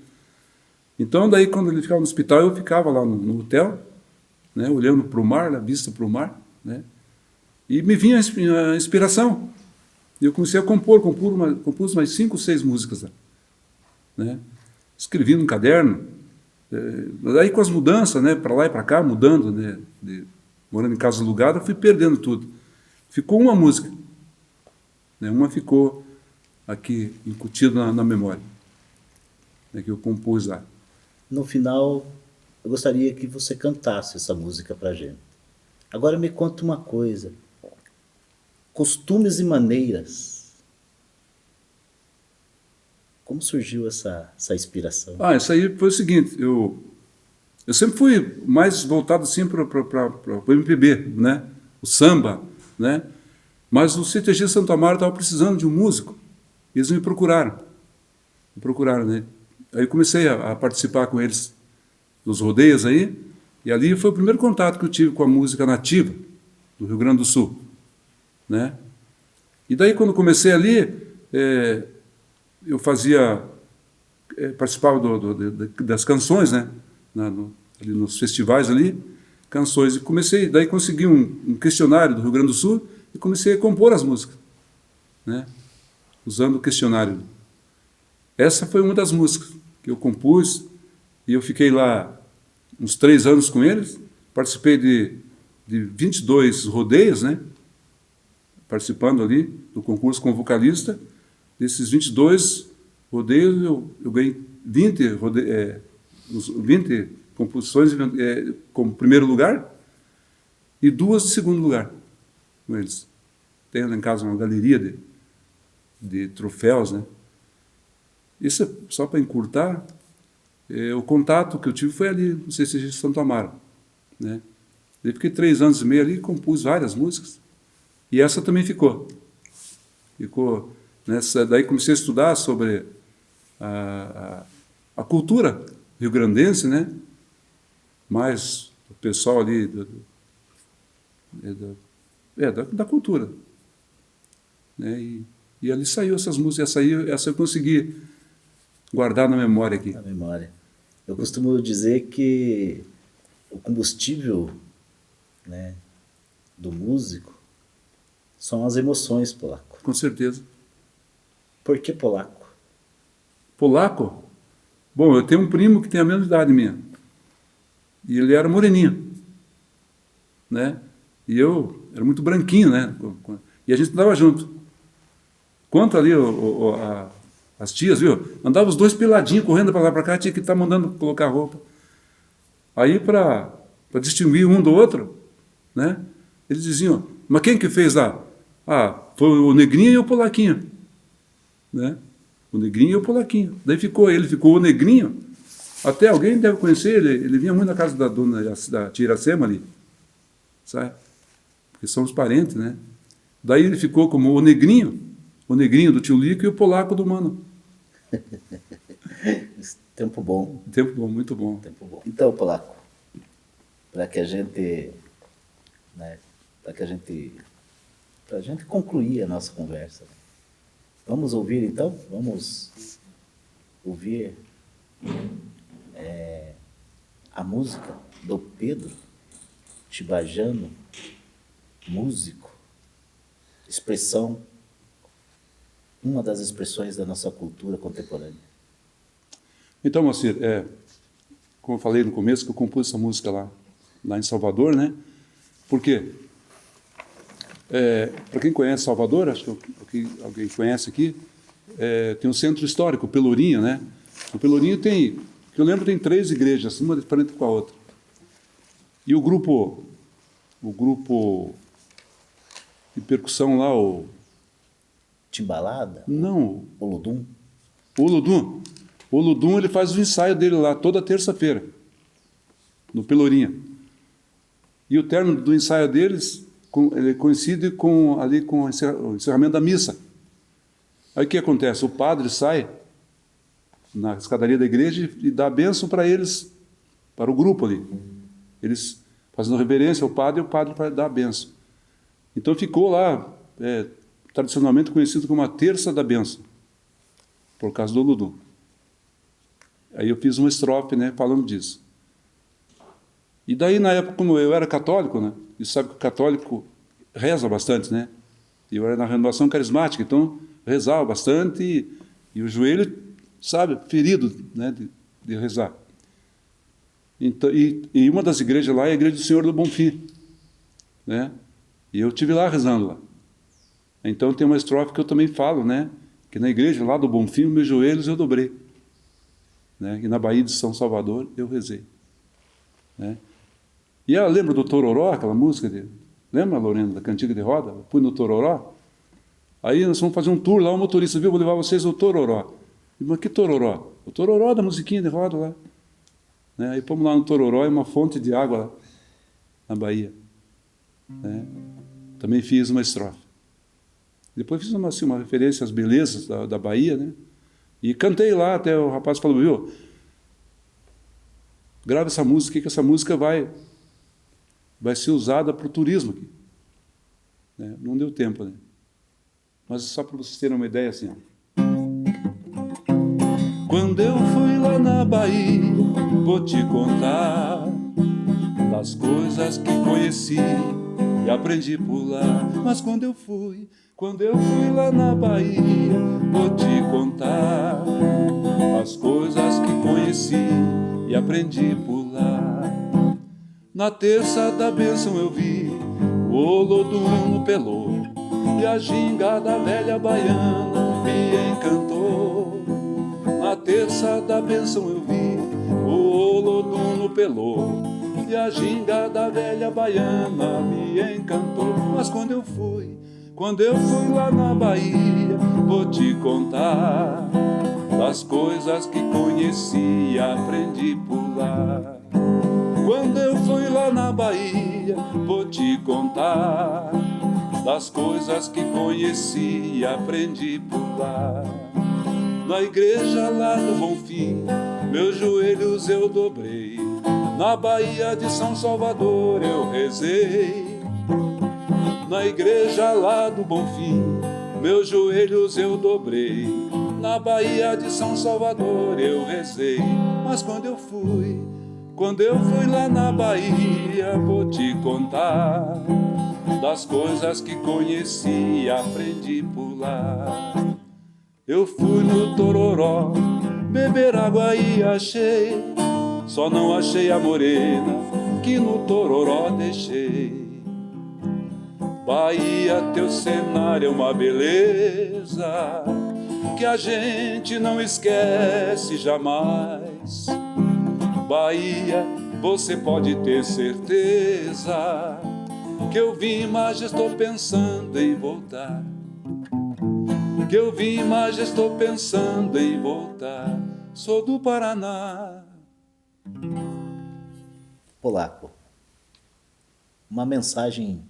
Então, daí, quando ele ficava no hospital, eu ficava lá no hotel, né? Olhando para o mar, a vista para o mar, né? E me vinha a inspiração. E eu comecei a compus mais 5 ou 6 músicas lá, né? Escrevi num caderno. Daí com as mudanças, né, para lá e para cá, mudando, né, morando em casa alugada, fui perdendo tudo. Ficou uma música, né, uma ficou aqui incutida na memória, né, que eu compus lá.
No final, eu gostaria que você cantasse essa música para a gente. Agora me conta uma coisa. Costumes e maneiras. Como surgiu essa inspiração?
Isso aí foi o seguinte, eu sempre fui mais voltado assim para o MPB, né? O samba, né? Mas o CTG Santo Amaro estava precisando de um músico. Eles me procuraram, né? Aí eu comecei a participar com eles dos rodeios aí, e ali foi o primeiro contato que eu tive com a música nativa do Rio Grande do Sul, né? E daí, quando comecei ali, eu participava das canções, né? Ali nos festivais ali, canções, e daí consegui um questionário do Rio Grande do Sul e comecei a compor as músicas, né? Usando o questionário. Essa foi uma das músicas que eu compus, e eu fiquei lá uns 3 anos com eles, participei de 22 rodeios, né? Participando ali do concurso como vocalista. Desses 22 rodeios, eu ganhei 20 composições como primeiro lugar e 2 de segundo lugar com eles. Tenho lá em casa uma galeria de troféus, né? Isso é só para encurtar. O contato que eu tive foi ali, no CCG Santo Amaro, né? Eu fiquei 3 anos e meio ali e compus várias músicas. E essa também ficou nessa. Daí comecei a estudar sobre a cultura rio-grandense, né? Mais o pessoal ali da cultura, né? E ali saiu essas músicas, essa eu consegui guardar na memória aqui.
Na memória. Eu costumo dizer que o combustível, né, do músico são as emoções, Polaco.
Com certeza.
Por que polaco?
Polaco? Bom, eu tenho um primo que tem a mesma idade minha. E ele era moreninho, né? E eu era muito branquinho, né? E a gente andava junto. Quanto ali as tias, viu? Andava os 2 peladinhos, correndo para lá para cá, tinha que estar mandando colocar roupa. Aí, para distinguir um do outro, né? Eles diziam, mas quem que fez lá? Foi o negrinho e o polaquinho, né? O negrinho e o polaquinho. Daí ele ficou o negrinho, até alguém deve conhecer, ele vinha muito na casa da dona da tia Iracema ali, sabe? Porque somos parentes, né? Daí ele ficou como o negrinho do tio Lico e o polaco do Mano.
Tempo bom,
Tempo bom, muito bom.
tempo bom. Então, Polaco, para que a gente, né, para a gente concluir a nossa conversa, né? Vamos ouvir então? Vamos ouvir a música do Pedro Tibajano, músico, expressão, uma das expressões da nossa cultura contemporânea.
Então, Moacir, como eu falei no começo, que eu compus essa música lá em Salvador, né? Por quê? Para quem conhece Salvador, acho que alguém conhece aqui, tem um centro histórico, o Pelourinho, né? O Pelourinho tem, que eu lembro, tem 3 igrejas, uma diferente com a outra. E o grupo de percussão lá,
Timbalada?
não,
Olodum?
o Ludum. O Ludum, ele faz o ensaio dele lá toda terça-feira, no Pelourinho. E o término do ensaio deles, ele coincide com o encerramento da missa. Aí o que acontece? O padre sai na escadaria da igreja e dá a bênção para eles, para o grupo ali. Eles fazendo reverência ao padre, e o padre vai dar a bênção. Então ficou lá, tradicionalmente conhecido como a terça da bênção, por causa do Ludum. Aí eu fiz uma estrofe, né, falando disso. E daí, na época, como eu era católico, né, e sabe que o católico reza bastante, né? E eu era na renovação carismática, então rezava bastante e o joelho, sabe, ferido, né, de rezar. Então, e uma das igrejas lá é a Igreja do Senhor do Bonfim, né? E eu estive lá rezando lá. Então tem uma estrofe que eu também falo, né? Que na igreja lá do Bonfim, meus joelhos eu dobrei, né? E na Baía de São Salvador eu rezei, né? E ela lembra do Tororó, aquela música dele? Lembra, Lorena, da Cantiga de Roda? Eu fui no Tororó. Aí nós vamos fazer um tour lá, o motorista viu, vou levar vocês ao Tororó. Eu disse, mas que Tororó? O Tororó da musiquinha de roda lá. Né? Aí fomos lá no Tororó, é uma fonte de água lá, na Bahia. Né? Também fiz uma estrofe. Depois fiz uma referência às belezas da Bahia, né? E cantei lá, até o rapaz falou, viu, grava essa música, que essa música vai ser usada para o turismo aqui. Né? Não deu tempo, né? Mas só para vocês terem uma ideia assim. Ó. Quando eu fui lá na Bahia, vou te contar das coisas que conheci e aprendi por lá. Mas quando eu fui lá na Bahia, vou te contar as coisas que conheci e aprendi por lá. Na terça da bênção eu vi o Olodum no Pelô, e a ginga da velha baiana me encantou. Na terça da bênção eu vi o Olodum no Pelô, e a ginga da velha baiana me encantou. Mas quando eu fui lá na Bahia, vou te contar das coisas que conheci e aprendi por lá. Quando eu fui lá na Bahia, vou te contar das coisas que conheci e aprendi por lá. Na igreja lá do Bonfim, meus joelhos eu dobrei. Na Baía de São Salvador eu rezei. Na igreja lá do Bonfim, meus joelhos eu dobrei. Na Baía de São Salvador eu rezei. Mas quando eu fui lá na Bahia, vou te contar das coisas que conheci e aprendi por lá. Eu fui no Tororó beber água e achei, só não achei a morena que no Tororó deixei. Bahia, teu cenário é uma beleza que a gente não esquece jamais. Bahia, você pode ter certeza que eu vim, mas estou pensando em voltar. Que eu vim, mas estou pensando em voltar. Sou do Paraná.
Polaco, uma mensagem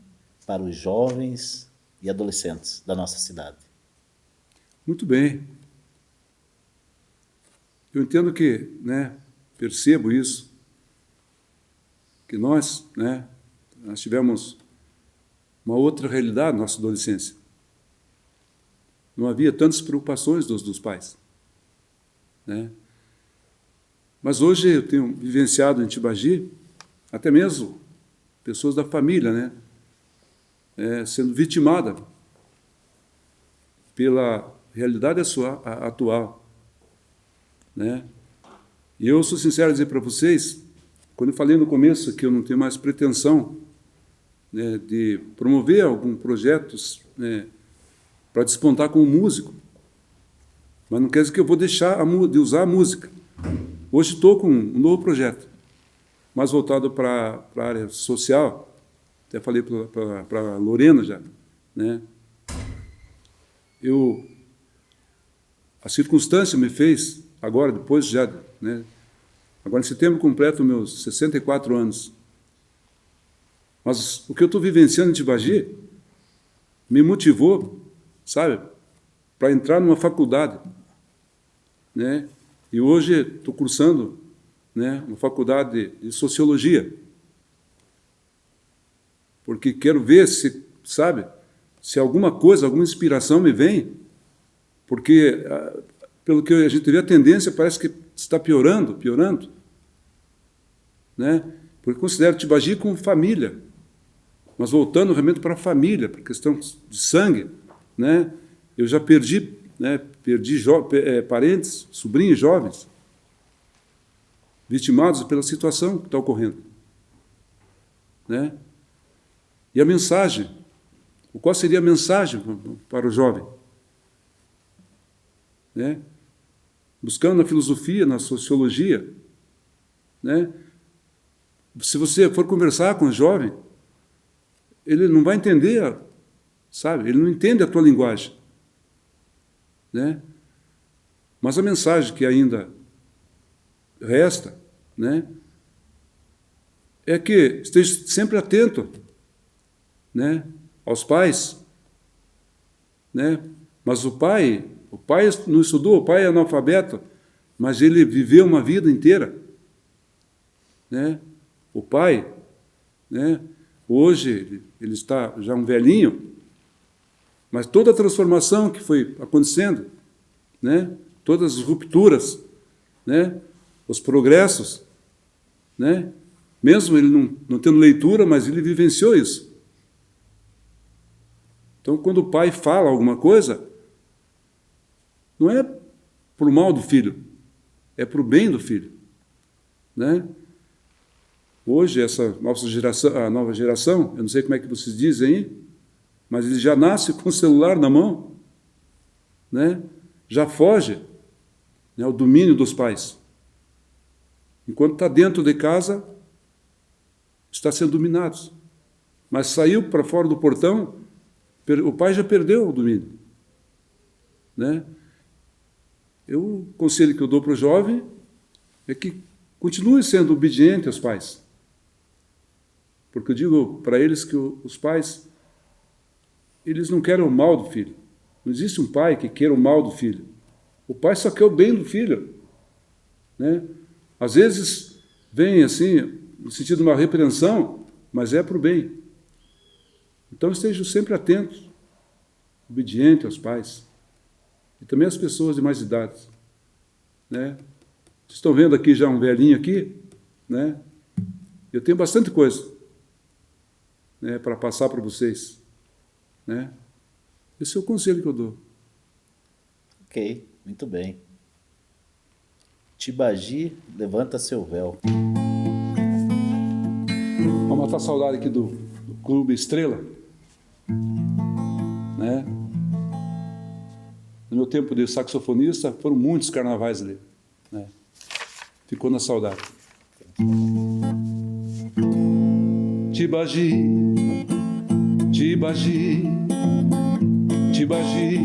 para os jovens e adolescentes da nossa cidade.
Muito bem. Eu entendo que, né, percebo isso, que nós tivemos uma outra realidade na nossa adolescência. Não havia tantas preocupações dos pais, né? Mas hoje eu tenho vivenciado em Tibagi, até mesmo pessoas da família, né, sendo vitimada pela realidade atual, né? E eu sou sincero em dizer para vocês, quando eu falei no começo que eu não tenho mais pretensão, né, de promover algum projeto, né, para despontar como músico, mas não quer dizer que eu vou deixar de usar a música. Hoje estou com um novo projeto, mais voltado para a área social. Até falei para a Lorena já, né? A circunstância me fez, agora, depois já, né? Agora em setembro completo meus 64 anos. Mas o que eu estou vivenciando em Tibagi me motivou, sabe, para entrar numa faculdade, né? E hoje estou cursando, né, uma faculdade de sociologia, porque quero ver se, sabe, se alguma coisa, alguma inspiração me vem, porque, pelo que a gente vê, a tendência parece que está piorando, né? Porque considero Tibagi como família, mas voltando realmente para a família, para a questão de sangue, né? Eu já perdi, né, parentes, sobrinhos jovens, vitimados pela situação que está ocorrendo, né? E a mensagem, qual seria a mensagem para o jovem? Né? Buscando na filosofia, na sociologia, né? Se você for conversar com o jovem, ele não vai entender, sabe? Ele não entende a tua linguagem, né? Mas a mensagem que ainda resta, né, é que esteja sempre atento, né, aos pais, né? Mas o pai não estudou, o pai é analfabeto, mas ele viveu uma vida inteira, né? O pai, né, hoje ele está já um velhinho, mas toda a transformação que foi acontecendo, né, todas as rupturas, né, os progressos, né, mesmo ele não tendo leitura, mas ele vivenciou isso. Então, quando o pai fala alguma coisa, não é para o mal do filho, é para o bem do filho, né? Hoje, a nova geração, eu não sei como é que vocês dizem aí, mas ele já nasce com o celular na mão, né? Já foge, né, ao domínio dos pais. Enquanto está dentro de casa, está sendo dominado. Mas saiu para fora do portão, o pai já perdeu o domínio, né? O conselho que eu dou para o jovem é que continue sendo obediente aos pais. Porque eu digo para eles que os pais, eles não querem o mal do filho. Não existe um pai que queira o mal do filho. O pai só quer o bem do filho, né? Às vezes vem assim, no sentido de uma repreensão, mas é para o bem. Então estejam sempre atentos, obedientes aos pais. E também às pessoas de mais idade, né? Vocês estão vendo aqui já um velhinho aqui, né? Eu tenho bastante coisa, né, para passar para vocês, né? Esse é o conselho que eu dou.
Ok, muito bem. Tibagi, levanta seu véu.
Vamos matar a saudade aqui do Clube Estrela, né? No meu tempo de saxofonista, foram muitos carnavais ali, né? Ficou na saudade. Tibagi, Tibagi, Tibagi,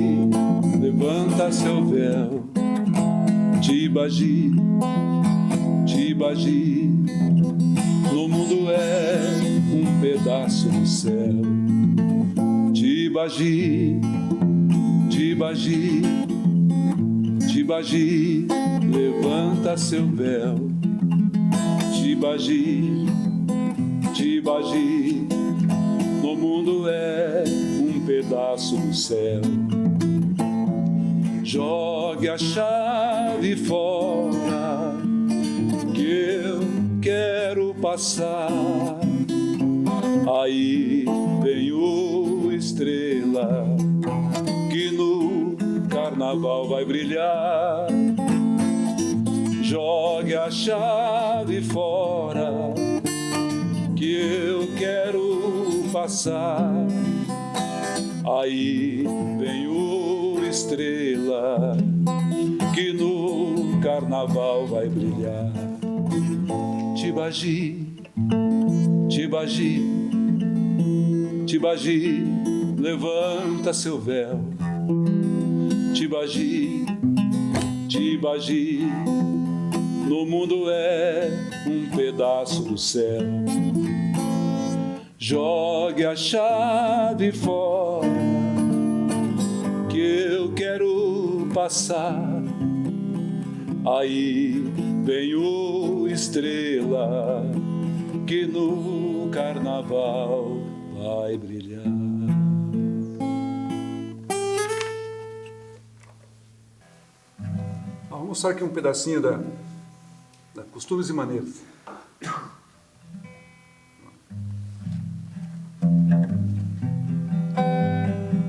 levanta seu véu. Tibagi, Tibagi, no mundo é um pedaço do céu. Tibagi, Tibagi, Tibagi, Tibagi, levanta seu véu. Tibagi, Tibagi, no mundo é um pedaço do céu. Jogue a chave fora, que eu quero passar. Aí vem o estrela, que no carnaval vai brilhar. Jogue a chave fora, que eu quero passar. Aí vem o estrela, que no carnaval vai brilhar. Tibagi, Tibagi, Tibagi, levanta seu véu. Tibagi, Tibagi, no mundo é um pedaço do céu. Jogue a chave fora, que eu quero passar. Aí vem o estrela, que no carnaval vai brilhar. Vamos mostrar aqui um pedacinho da Costumes e Maneiras.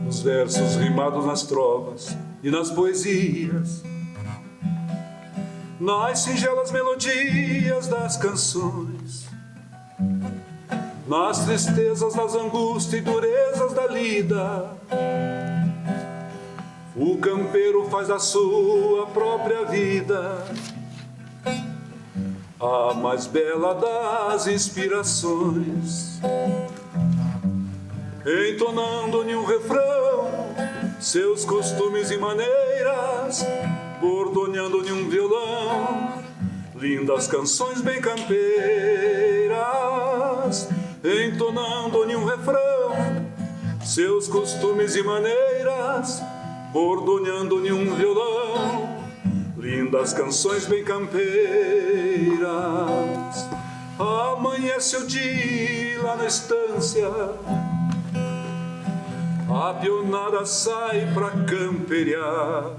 Nos versos rimados nas trovas e nas poesias, nas singelas melodias das canções, nas tristezas, nas angústias e durezas da lida, o campeiro faz a sua própria vida a mais bela das inspirações, entonando-lhe um refrão, seus costumes e maneiras, bordoneando-lhe um violão, lindas canções bem campeiras, entonando-lhe um refrão, seus costumes e maneiras, bordoneando-lhe um violão, lindas canções bem campeiras. Amanhece o dia lá na estância, a pionada sai pra camperiar.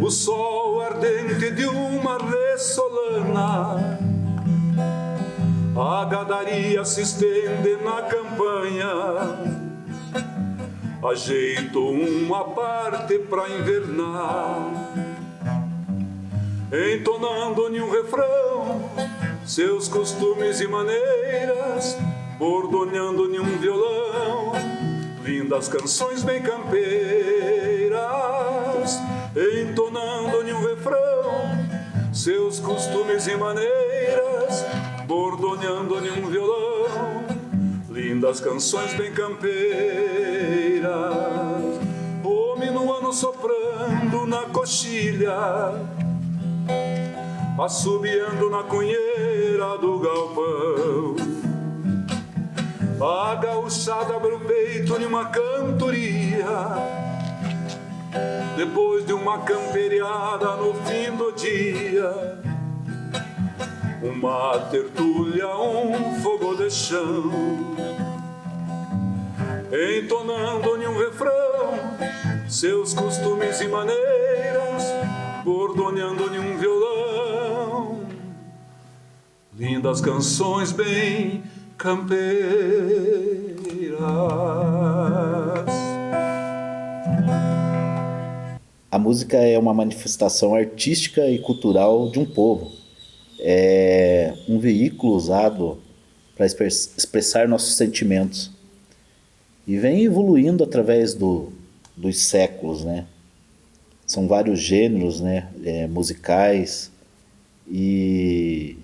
O sol ardente de uma ressolana, a gadaria se estende na campanha. Ajeito uma parte pra invernar, entonando-lhe um refrão, seus costumes e maneiras, bordoneando-lhe um violão, lindas canções bem campeiras, entonando-lhe um refrão, seus costumes e maneiras, bordoneando-lhe um violão, lindas canções bem campeiras. O minuano soprando na coxilha, assobiando na cunheira do galpão, a gauchada abre o peito de uma cantoria, depois de uma camperiada no fim do dia, uma tertúlia, um fogo de chão, entonando-lhe um refrão, seus costumes e maneiras, bordoneando-lhe um violão, lindas canções bem campeiras.
A música é uma manifestação artística e cultural de um povo. É um veículo usado para expressar nossos sentimentos. E vem evoluindo através dos séculos, né? São vários gêneros, né? Musicais e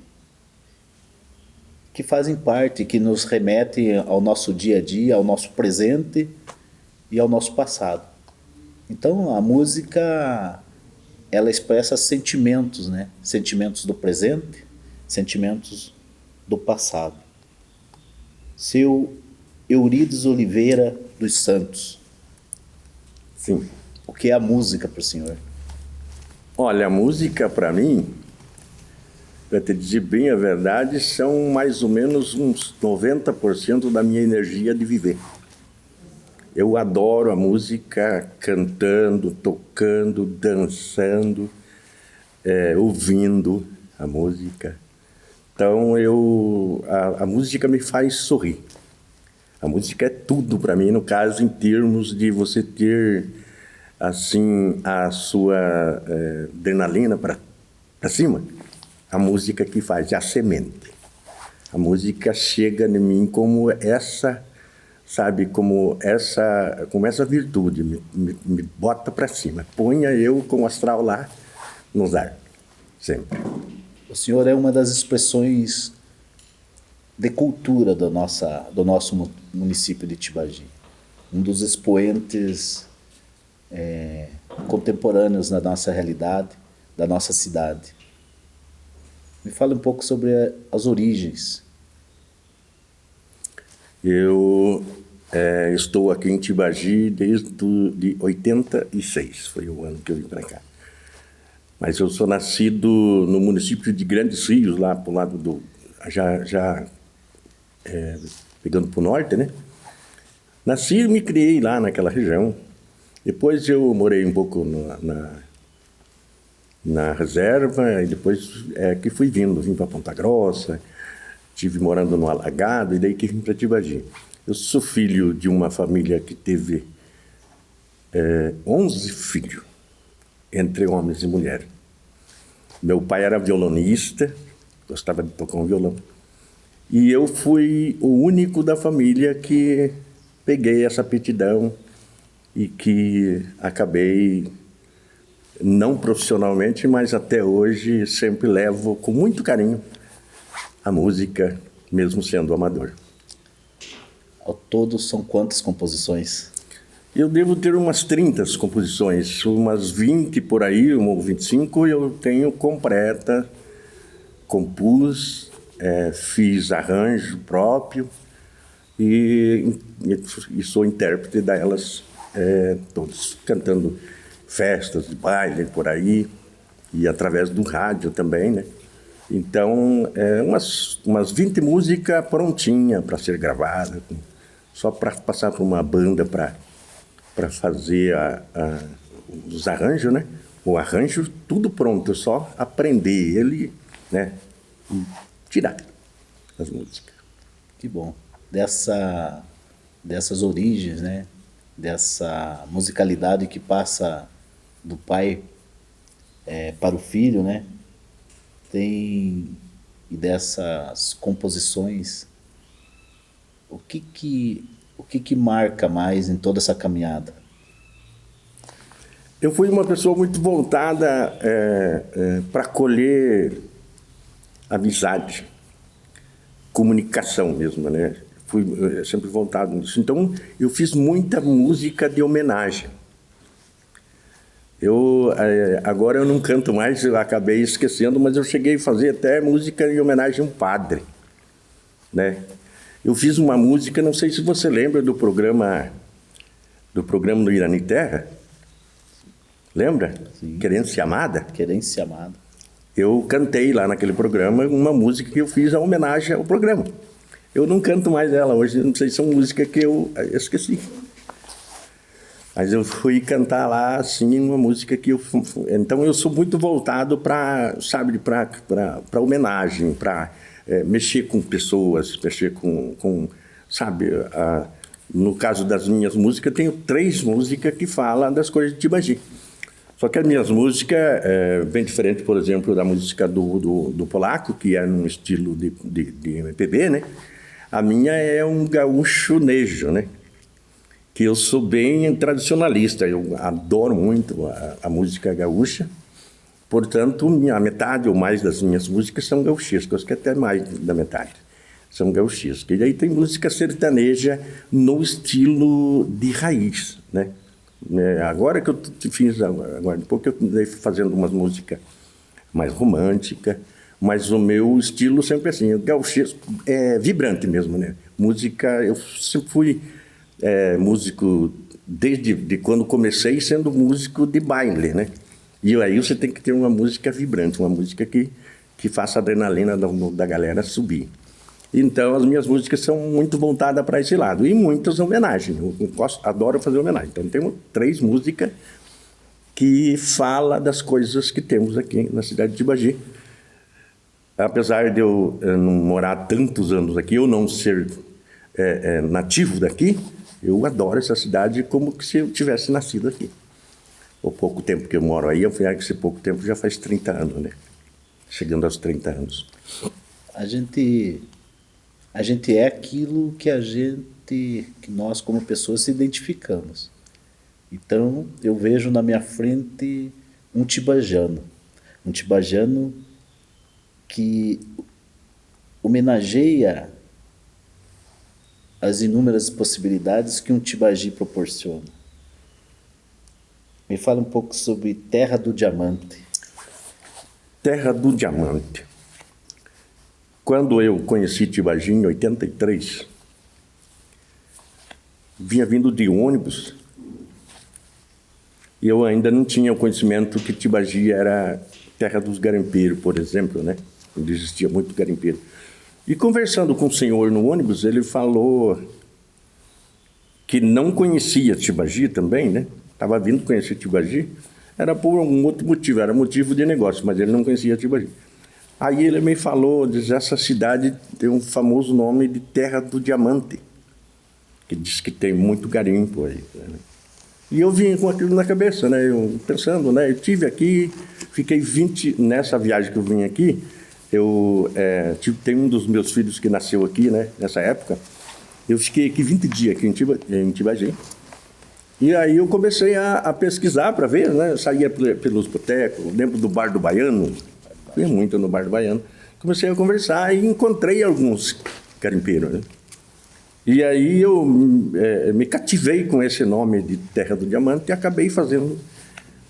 que fazem parte, que nos remetem ao nosso dia a dia, ao nosso presente e ao nosso passado. Então a música, ela expressa sentimentos, né? Sentimentos do presente, sentimentos do passado. Se eu Eurides Oliveira dos Santos.
Sim.
O que é a música para o senhor?
Olha, a música para mim, para te dizer bem a verdade, são mais ou menos uns 90% da minha energia de viver. Eu adoro a música cantando, tocando, dançando, ouvindo a música. Então, a música me faz sorrir. A música é tudo para mim, no caso, em termos de você ter, assim, a sua adrenalina para cima. A música que faz, é a semente. A música chega em mim como essa, sabe, como essa virtude, me bota para cima. Ponha eu com o astral lá nos ar, sempre.
O senhor é uma das expressões de cultura do nosso município de Tibagi. Um dos expoentes contemporâneos da nossa realidade, da nossa cidade. Me fale um pouco sobre as origens.
Eu estou aqui em Tibagi desde de 86, foi o ano que eu vim para cá. Mas eu sou nascido no município de Grandes Rios, lá para o lado do... Já pegando para o norte, né? Nasci e me criei lá naquela região. Depois eu morei um pouco na reserva e depois que vim para Ponta Grossa, estive morando no Alagado e daí que vim para Tibagi. Eu sou filho de uma família que teve 11 filhos, entre homens e mulheres. Meu pai era violonista, gostava de tocar um violão. E eu fui o único da família que peguei essa aptidão e que acabei, não profissionalmente, mas até hoje sempre levo com muito carinho a música, mesmo sendo amador.
Ao todo, são quantas composições?
Eu devo ter umas 30 composições, umas 20 por aí, ou 25 eu tenho completa, compus, fiz arranjo próprio e sou intérprete delas todas, cantando festas de baile por aí e através do rádio também, né? Então, umas 20 músicas prontinhas para ser gravadas, só para passar para uma banda para fazer os arranjos, né? O arranjo, tudo pronto, só aprender ele, né? E tirar as músicas.
Que bom. Dessas origens, né? Dessa musicalidade que passa do pai para o filho, né? E dessas composições, o que marca mais em toda essa caminhada?
Eu fui uma pessoa muito voltada para colher amizade, comunicação mesmo, né? Fui sempre voltado nisso. Então, eu fiz muita música de homenagem. Agora eu não canto mais, eu acabei esquecendo, mas eu cheguei a fazer até música em homenagem a um padre, né? Eu fiz uma música, não sei se você lembra do programa do Irani Terra. Lembra?
Sim.
Querência Amada?
Querência Amada.
Eu cantei lá naquele programa uma música que eu fiz em homenagem ao programa. Eu não canto mais ela hoje, não sei se é uma música que eu esqueci. Mas eu fui cantar lá, assim, uma música que eu... Então, eu sou muito voltado para, sabe, para homenagem, para mexer com pessoas, mexer com sabe... No caso das minhas músicas, eu tenho 3 músicas que falam das coisas de Tibagi. Só que as minhas músicas bem diferente, por exemplo, da música do Polaco, que é num estilo de MPB, né? A minha é um gaúcho-nejo, né? Que eu sou bem tradicionalista, eu adoro muito a música gaúcha. Portanto, a metade ou mais das minhas músicas são gauchescas, que até mais da metade são gauchescas. E aí tem música sertaneja no estilo de raiz, né? Agora que eu fiz, agora pouco eu andei fazendo umas músicas mais românticas, mas o meu estilo sempre assim, gauchesco, vibrante mesmo, né? Música, eu sempre fui músico desde quando comecei sendo músico de baile, né? E aí você tem que ter uma música vibrante, uma música que faça a adrenalina da galera subir. Então, as minhas músicas são muito voltadas para esse lado. E muitas homenagens. Adoro fazer homenagem. Então, temos 3 músicas que falam das coisas que temos aqui na cidade de Tibagi. Apesar de eu não morar tantos anos aqui, eu não ser nativo daqui, eu adoro essa cidade como se eu tivesse nascido aqui. O pouco tempo que eu moro aí, eu fui que esse pouco tempo já faz 30 anos, né? Chegando aos 30 anos.
A gente é aquilo que que nós como pessoas se identificamos. Então, eu vejo na minha frente um tibajano que homenageia as inúmeras possibilidades que um Tibagi proporciona. Me fala um pouco sobre Terra do Diamante.
Terra do Diamante. Quando eu conheci Tibagi em 83, vinha vindo de ônibus e eu ainda não tinha o conhecimento que Tibagi era terra dos garimpeiros, por exemplo, né? Onde existia muito garimpeiro. E conversando com o senhor no ônibus, ele falou que não conhecia Tibagi também, né? Estava vindo conhecer Tibagi, era por um outro motivo, era motivo de negócio, mas ele não conhecia Tibagi. Aí ele me falou, diz, essa cidade tem um famoso nome de Terra do Diamante, que diz que tem muito garimpo aí, né? E eu vim com aquilo na cabeça, né? Eu pensando, né? Eu estive aqui, fiquei nessa viagem que eu vim aqui, tem um dos meus filhos que nasceu aqui, né? Nessa época, eu fiquei aqui 20 dias aqui em Tibagi. E aí eu comecei a pesquisar para ver, né? Eu saía pelos botecos, lembro do Bar do Baiano, ia muito no Bar do Baiano. Comecei a conversar e encontrei alguns garimpeiros, né? E aí eu me cativei com esse nome de Terra do Diamante e acabei fazendo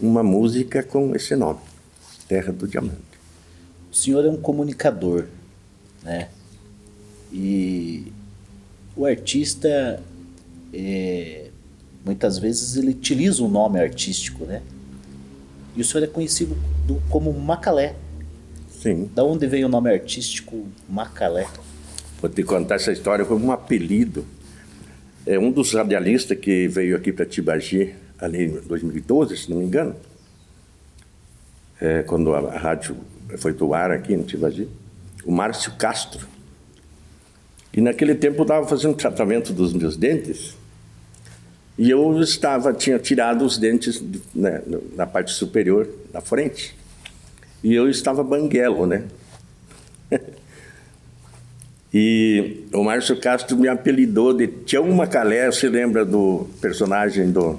uma música com esse nome, Terra do Diamante.
O senhor é um comunicador, né? E o artista, muitas vezes, ele utiliza um nome artístico, né? E o senhor é conhecido como Macalé.
Sim.
Da onde veio o nome artístico Macalé?
Vou te contar essa história, foi um apelido. Um dos radialistas que veio aqui para Tibagi, ali em 2012, se não me engano, quando a rádio foi para o ar aqui em Tibagi, o Márcio Castro. E naquele tempo eu estava fazendo tratamento dos meus dentes e eu tinha tirado os dentes, né, na parte superior, da frente, e eu estava banguelo, né? E o Márcio Castro me apelidou de Tião Macalé. Você lembra do personagem do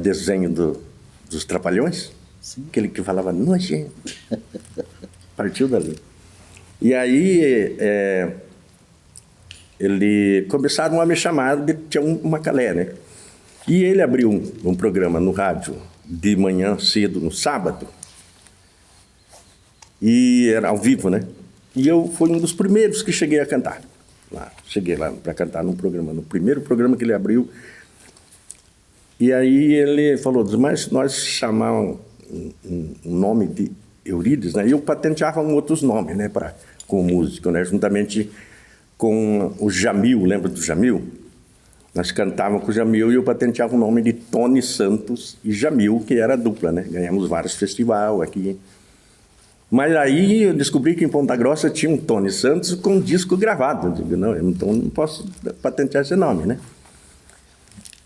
desenho dos Trapalhões? Sim. Aquele que falava nojento. Partiu dali. E aí ele começaram a me chamar de Tião Macalé, né? E ele abriu um programa no rádio de manhã cedo, no sábado, e era ao vivo, né? E eu fui um dos primeiros que cheguei a cantar. Cheguei lá para cantar no primeiro programa que ele abriu. E aí ele falou, mas nós chamamos um nome de Eurídice, né? E eu patenteava outros nomes, né, com o músico, né? Juntamente com o Jamil, lembra do Jamil? Nós cantávamos com o Jamil e eu patenteava o nome de Tony Santos e Jamil, que era a dupla, né? Ganhamos vários festivais aqui. Mas aí eu descobri que em Ponta Grossa tinha um Tony Santos com um disco gravado. Eu digo, não, então não posso patentear esse nome, né?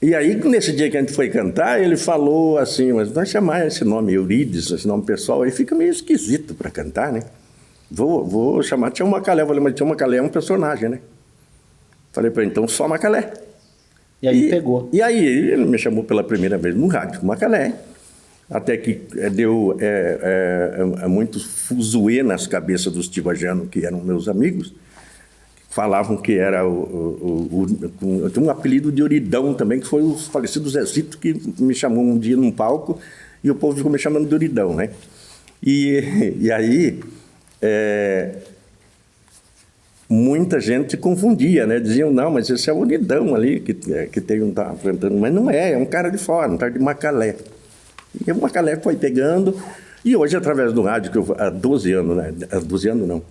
E aí, nesse dia que a gente foi cantar, ele falou assim, mas vai chamar esse nome Eurídice, esse nome pessoal, aí fica meio esquisito para cantar, né? Vou chamar Tião Macalé. Eu falei, mas Tião Macalé é um personagem, né? Falei para ele, então só Macalé.
E aí pegou.
E aí ele me chamou pela primeira vez no rádio, Macalé. Até que deu muito fuzuê nas cabeças dos tibagianos, que eram meus amigos, falavam que era eu tinha um apelido de Uridão também, que foi o falecido Zezito, que me chamou um dia num palco, e o povo ficou me chamando de Uridão, né? E aí muita gente confundia, né? Diziam, não, mas esse é o Unidão ali, que tem um tá enfrentando. Mas não é um cara de fora, um cara de Macalé. E o Macalé foi pegando, e hoje, através do rádio, que eu, há 12 anos, né? Há 12 anos não.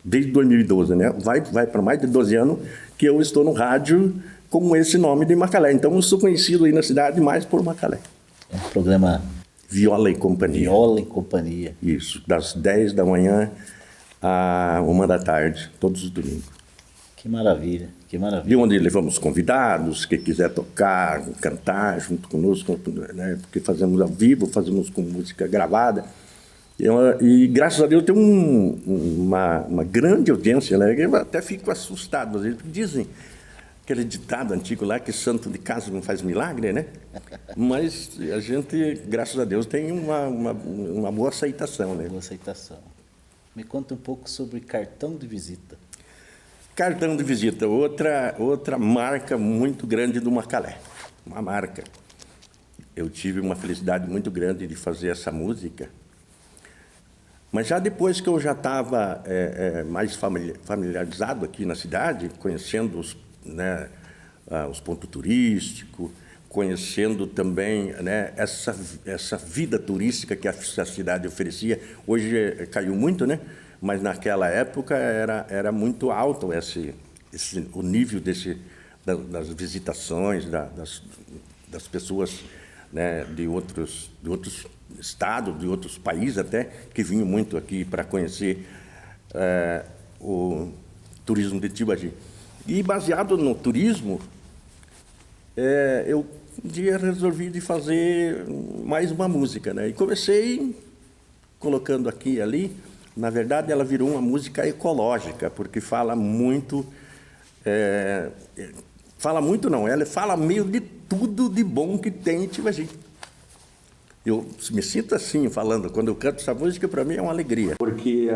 Desde 2012, né? Vai para mais de 12 anos que eu estou no rádio com esse nome de Macalé. Então, eu sou conhecido aí na cidade mais por Macalé.
É um programa
Viola e Companhia.
Viola e Companhia.
Isso, das 10 da manhã à 1 da tarde, todos os domingos.
Que maravilha, que maravilha.
E onde levamos convidados, quem quiser tocar, cantar junto conosco, né? Porque fazemos ao vivo, fazemos com música gravada. E graças a Deus tem uma grande audiência, né? Eu até fico assustado, às vezes, porque dizem aquele ditado antigo lá que santo de casa não faz milagre, né? Mas a gente, graças a Deus, tem uma boa aceitação, né?
Boa aceitação. Me conta um pouco sobre cartão de visita.
Cartão de visita, outra marca muito grande do Macalé. Uma marca. Eu tive uma felicidade muito grande de fazer essa música. Mas já depois que eu já estava mais familiarizado aqui na cidade, conhecendo os pontos turísticos, conhecendo também, né, essa vida turística que a cidade oferecia. Hoje caiu muito, né? Mas naquela época era muito alto o nível das visitações, das pessoas, né, de outros estados, de outros países até, que vinham muito aqui para conhecer o turismo de Tibagi. E baseado no turismo, eu um dia resolvi de fazer mais uma música, né? E comecei colocando aqui e ali. Na verdade, ela virou uma música ecológica, porque fala muito... fala muito não, ela fala meio de tudo de bom que tem em Tibagi. Eu me sinto assim, falando, quando eu canto essa música, para mim é uma alegria. Porque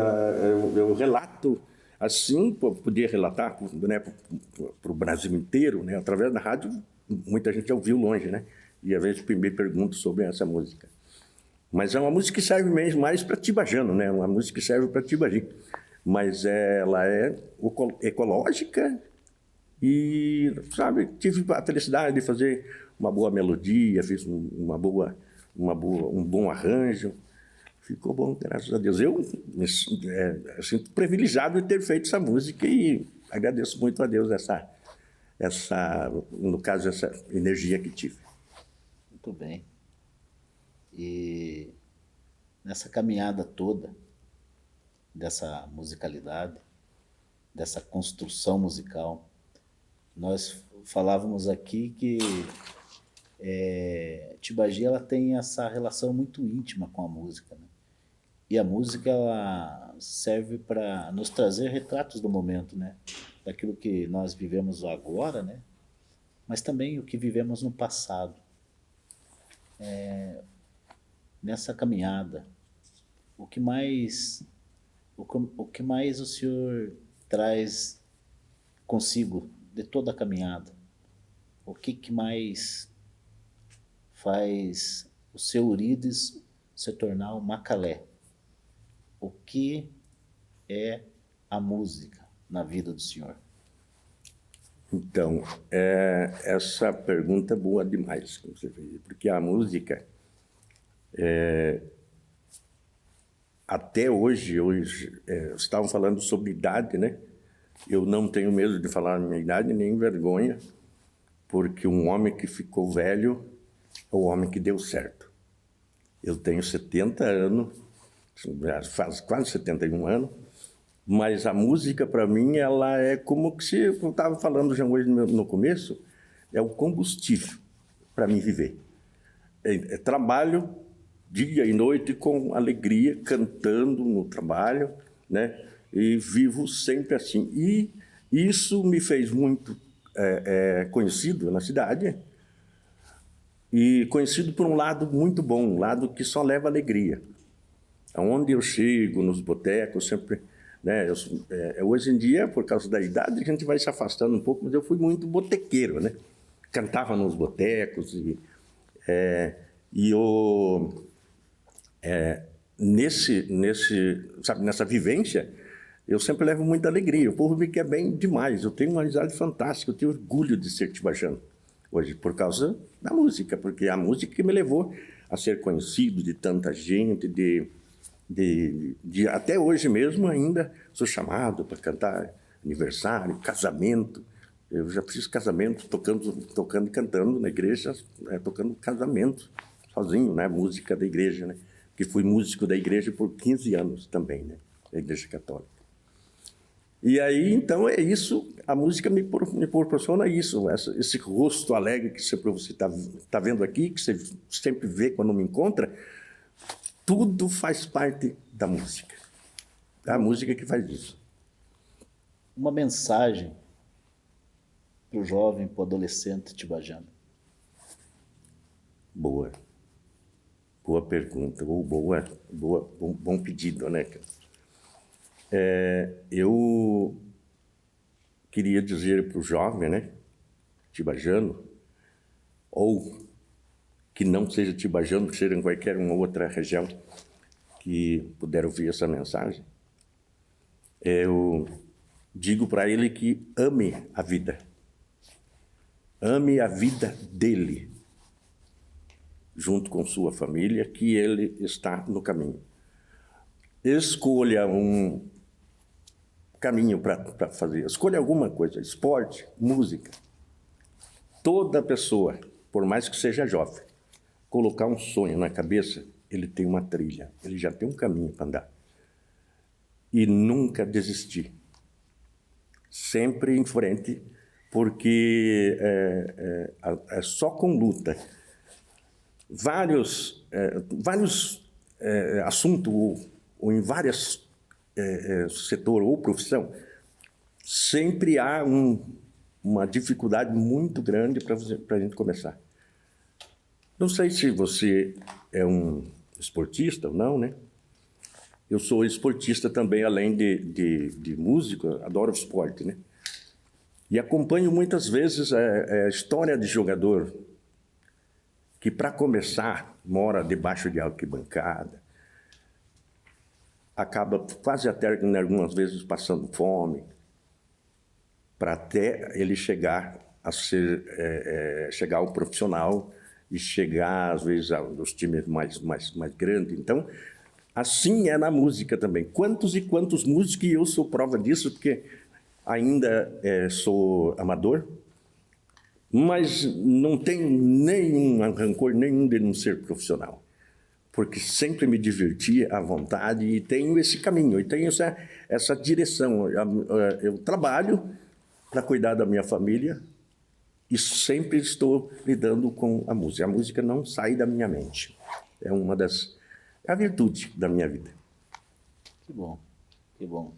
eu relato assim, podia relatar, né, para o Brasil inteiro, né, através da rádio, muita gente já ouviu longe, né? E às vezes me perguntam sobre essa música. Mas é uma música que serve mesmo mais para tibajano, né? Uma música que serve para Tibagi. Mas ela é ecológica e, sabe, tive a felicidade de fazer uma boa melodia, fiz um bom arranjo. Ficou bom, graças a Deus. Eu me sinto privilegiado de ter feito essa música e agradeço muito a Deus no caso, essa energia que tive.
Muito bem. E nessa caminhada toda dessa musicalidade, dessa construção musical, nós falávamos aqui que Tibagi ela tem essa relação muito íntima com a música, né? E a música ela serve para nos trazer retratos do momento, né? Daquilo que nós vivemos agora, né? Mas também o que vivemos no passado. Nessa caminhada, o que mais o senhor traz consigo de toda a caminhada? O que mais faz o seu Eurídice se tornar um Macalé? O que é a música na vida do senhor?
Então, essa pergunta é boa demais, como você fez, porque a música, até hoje estavam falando sobre idade, né? Eu não tenho medo de falar a minha idade, nem vergonha, porque um homem que ficou velho é o homem que deu certo. Eu tenho 70 anos, faz quase 71 anos, mas a música, para mim, ela é como que eu estava falando já hoje no começo, é o combustível para mim viver. Trabalho dia e noite com alegria, cantando no trabalho, né? E vivo sempre assim. E isso me fez muito conhecido na cidade, e conhecido por um lado muito bom, um lado que só leva alegria. Aonde eu chego, nos botecos, sempre... né, hoje em dia, por causa da idade, a gente vai se afastando um pouco, mas eu fui muito botequeiro, né? Cantava nos botecos sabe, nessa vivência, eu sempre levo muita alegria. O povo me quer bem demais. Eu tenho uma amizade fantástica. Eu tenho orgulho de ser tibajano hoje, por causa da música, porque é a música que me levou a ser conhecido de tanta gente, até hoje mesmo ainda sou chamado para cantar aniversário, casamento. Eu já fiz casamento tocando e cantando na igreja, tocando casamento sozinho, né? Música da igreja, né? Que fui músico da igreja por 15 anos também, né? Da igreja católica. E aí, então, é isso, a música me proporciona isso, esse rosto alegre que sempre você tá vendo aqui, que você sempre vê quando me encontra, tudo faz parte da música. É a música que faz isso.
Uma mensagem para o jovem, para o adolescente tibajano.
Boa pergunta, ou bom pedido, né, cara? Eu queria dizer para o jovem, né, tibajano, ou que não seja tibajano, que seja em qualquer uma outra região que puder ouvir essa mensagem, eu digo para ele que ame a vida dele, junto com sua família, que ele está no caminho. Escolha um caminho para fazer. Escolha alguma coisa, esporte, música. Toda pessoa, por mais que seja jovem, colocar um sonho na cabeça, ele tem uma trilha, ele já tem um caminho para andar. E nunca desistir. Sempre em frente, porque é só com luta. Vários assuntos, ou em vários setor ou profissão, sempre há uma dificuldade muito grande para a gente começar. Não sei se você é um esportista ou não, né? Eu sou esportista também, além de músico, adoro esporte, né? E acompanho muitas vezes a história de jogador que, para começar, mora debaixo de arquibancada, acaba quase até, algumas vezes, passando fome, para até ele chegar ao profissional e chegar, às vezes, aos times mais grandes. Então, assim é na música também. Quantos e quantos músicos, e eu sou prova disso, porque ainda sou amador, mas não tenho nenhum rancor, nenhum de não ser profissional. Porque sempre me diverti à vontade e tenho esse caminho, e tenho essa direção. Eu trabalho para cuidar da minha família e sempre estou lidando com a música. A música não sai da minha mente. É a virtude da minha vida.
Que bom, que bom.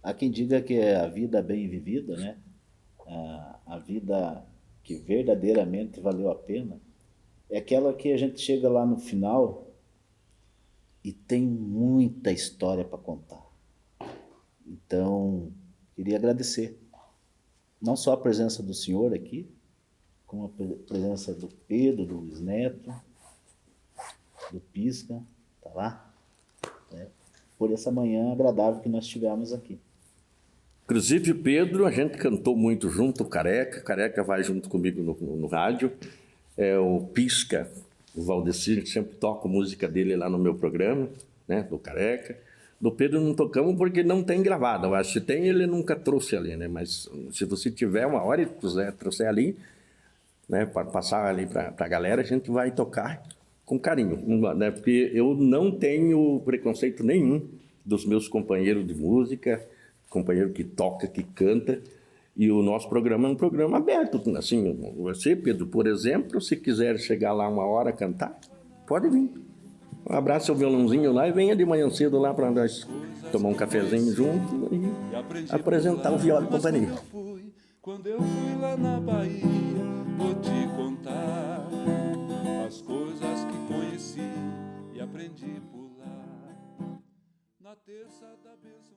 Há quem diga que é a vida bem vivida, né? A vida que verdadeiramente valeu a pena, é aquela que a gente chega lá no final e tem muita história para contar. Então, queria agradecer, não só a presença do senhor aqui, como a presença do Pedro, do Luiz Neto, do Pisca, tá lá, né? Por essa manhã agradável que nós tivemos aqui.
Inclusive, Pedro, a gente cantou muito junto, o Careca vai junto comigo no rádio, o Pisca, o Valdecir, sempre toco música dele lá no meu programa, né, do Careca. Do Pedro não tocamos porque não tem gravado, eu acho que tem, ele nunca trouxe ali, né, mas se você tiver uma hora e trouxer ali, né, para passar ali para a galera, a gente vai tocar com carinho, né, porque eu não tenho preconceito nenhum dos meus companheiros de música, companheiro que toca, que canta, e o nosso programa é um programa aberto, assim, você, Pedro, por exemplo, se quiser chegar lá uma hora cantar, pode vir. Abraça seu violãozinho lá e venha de manhã cedo lá para nós tomar um cafezinho junto e apresentar o Viola e Companhia.
Quando eu fui lá na Bahia, vou te contar as coisas que conheci e aprendi por lá. Na terça da bênção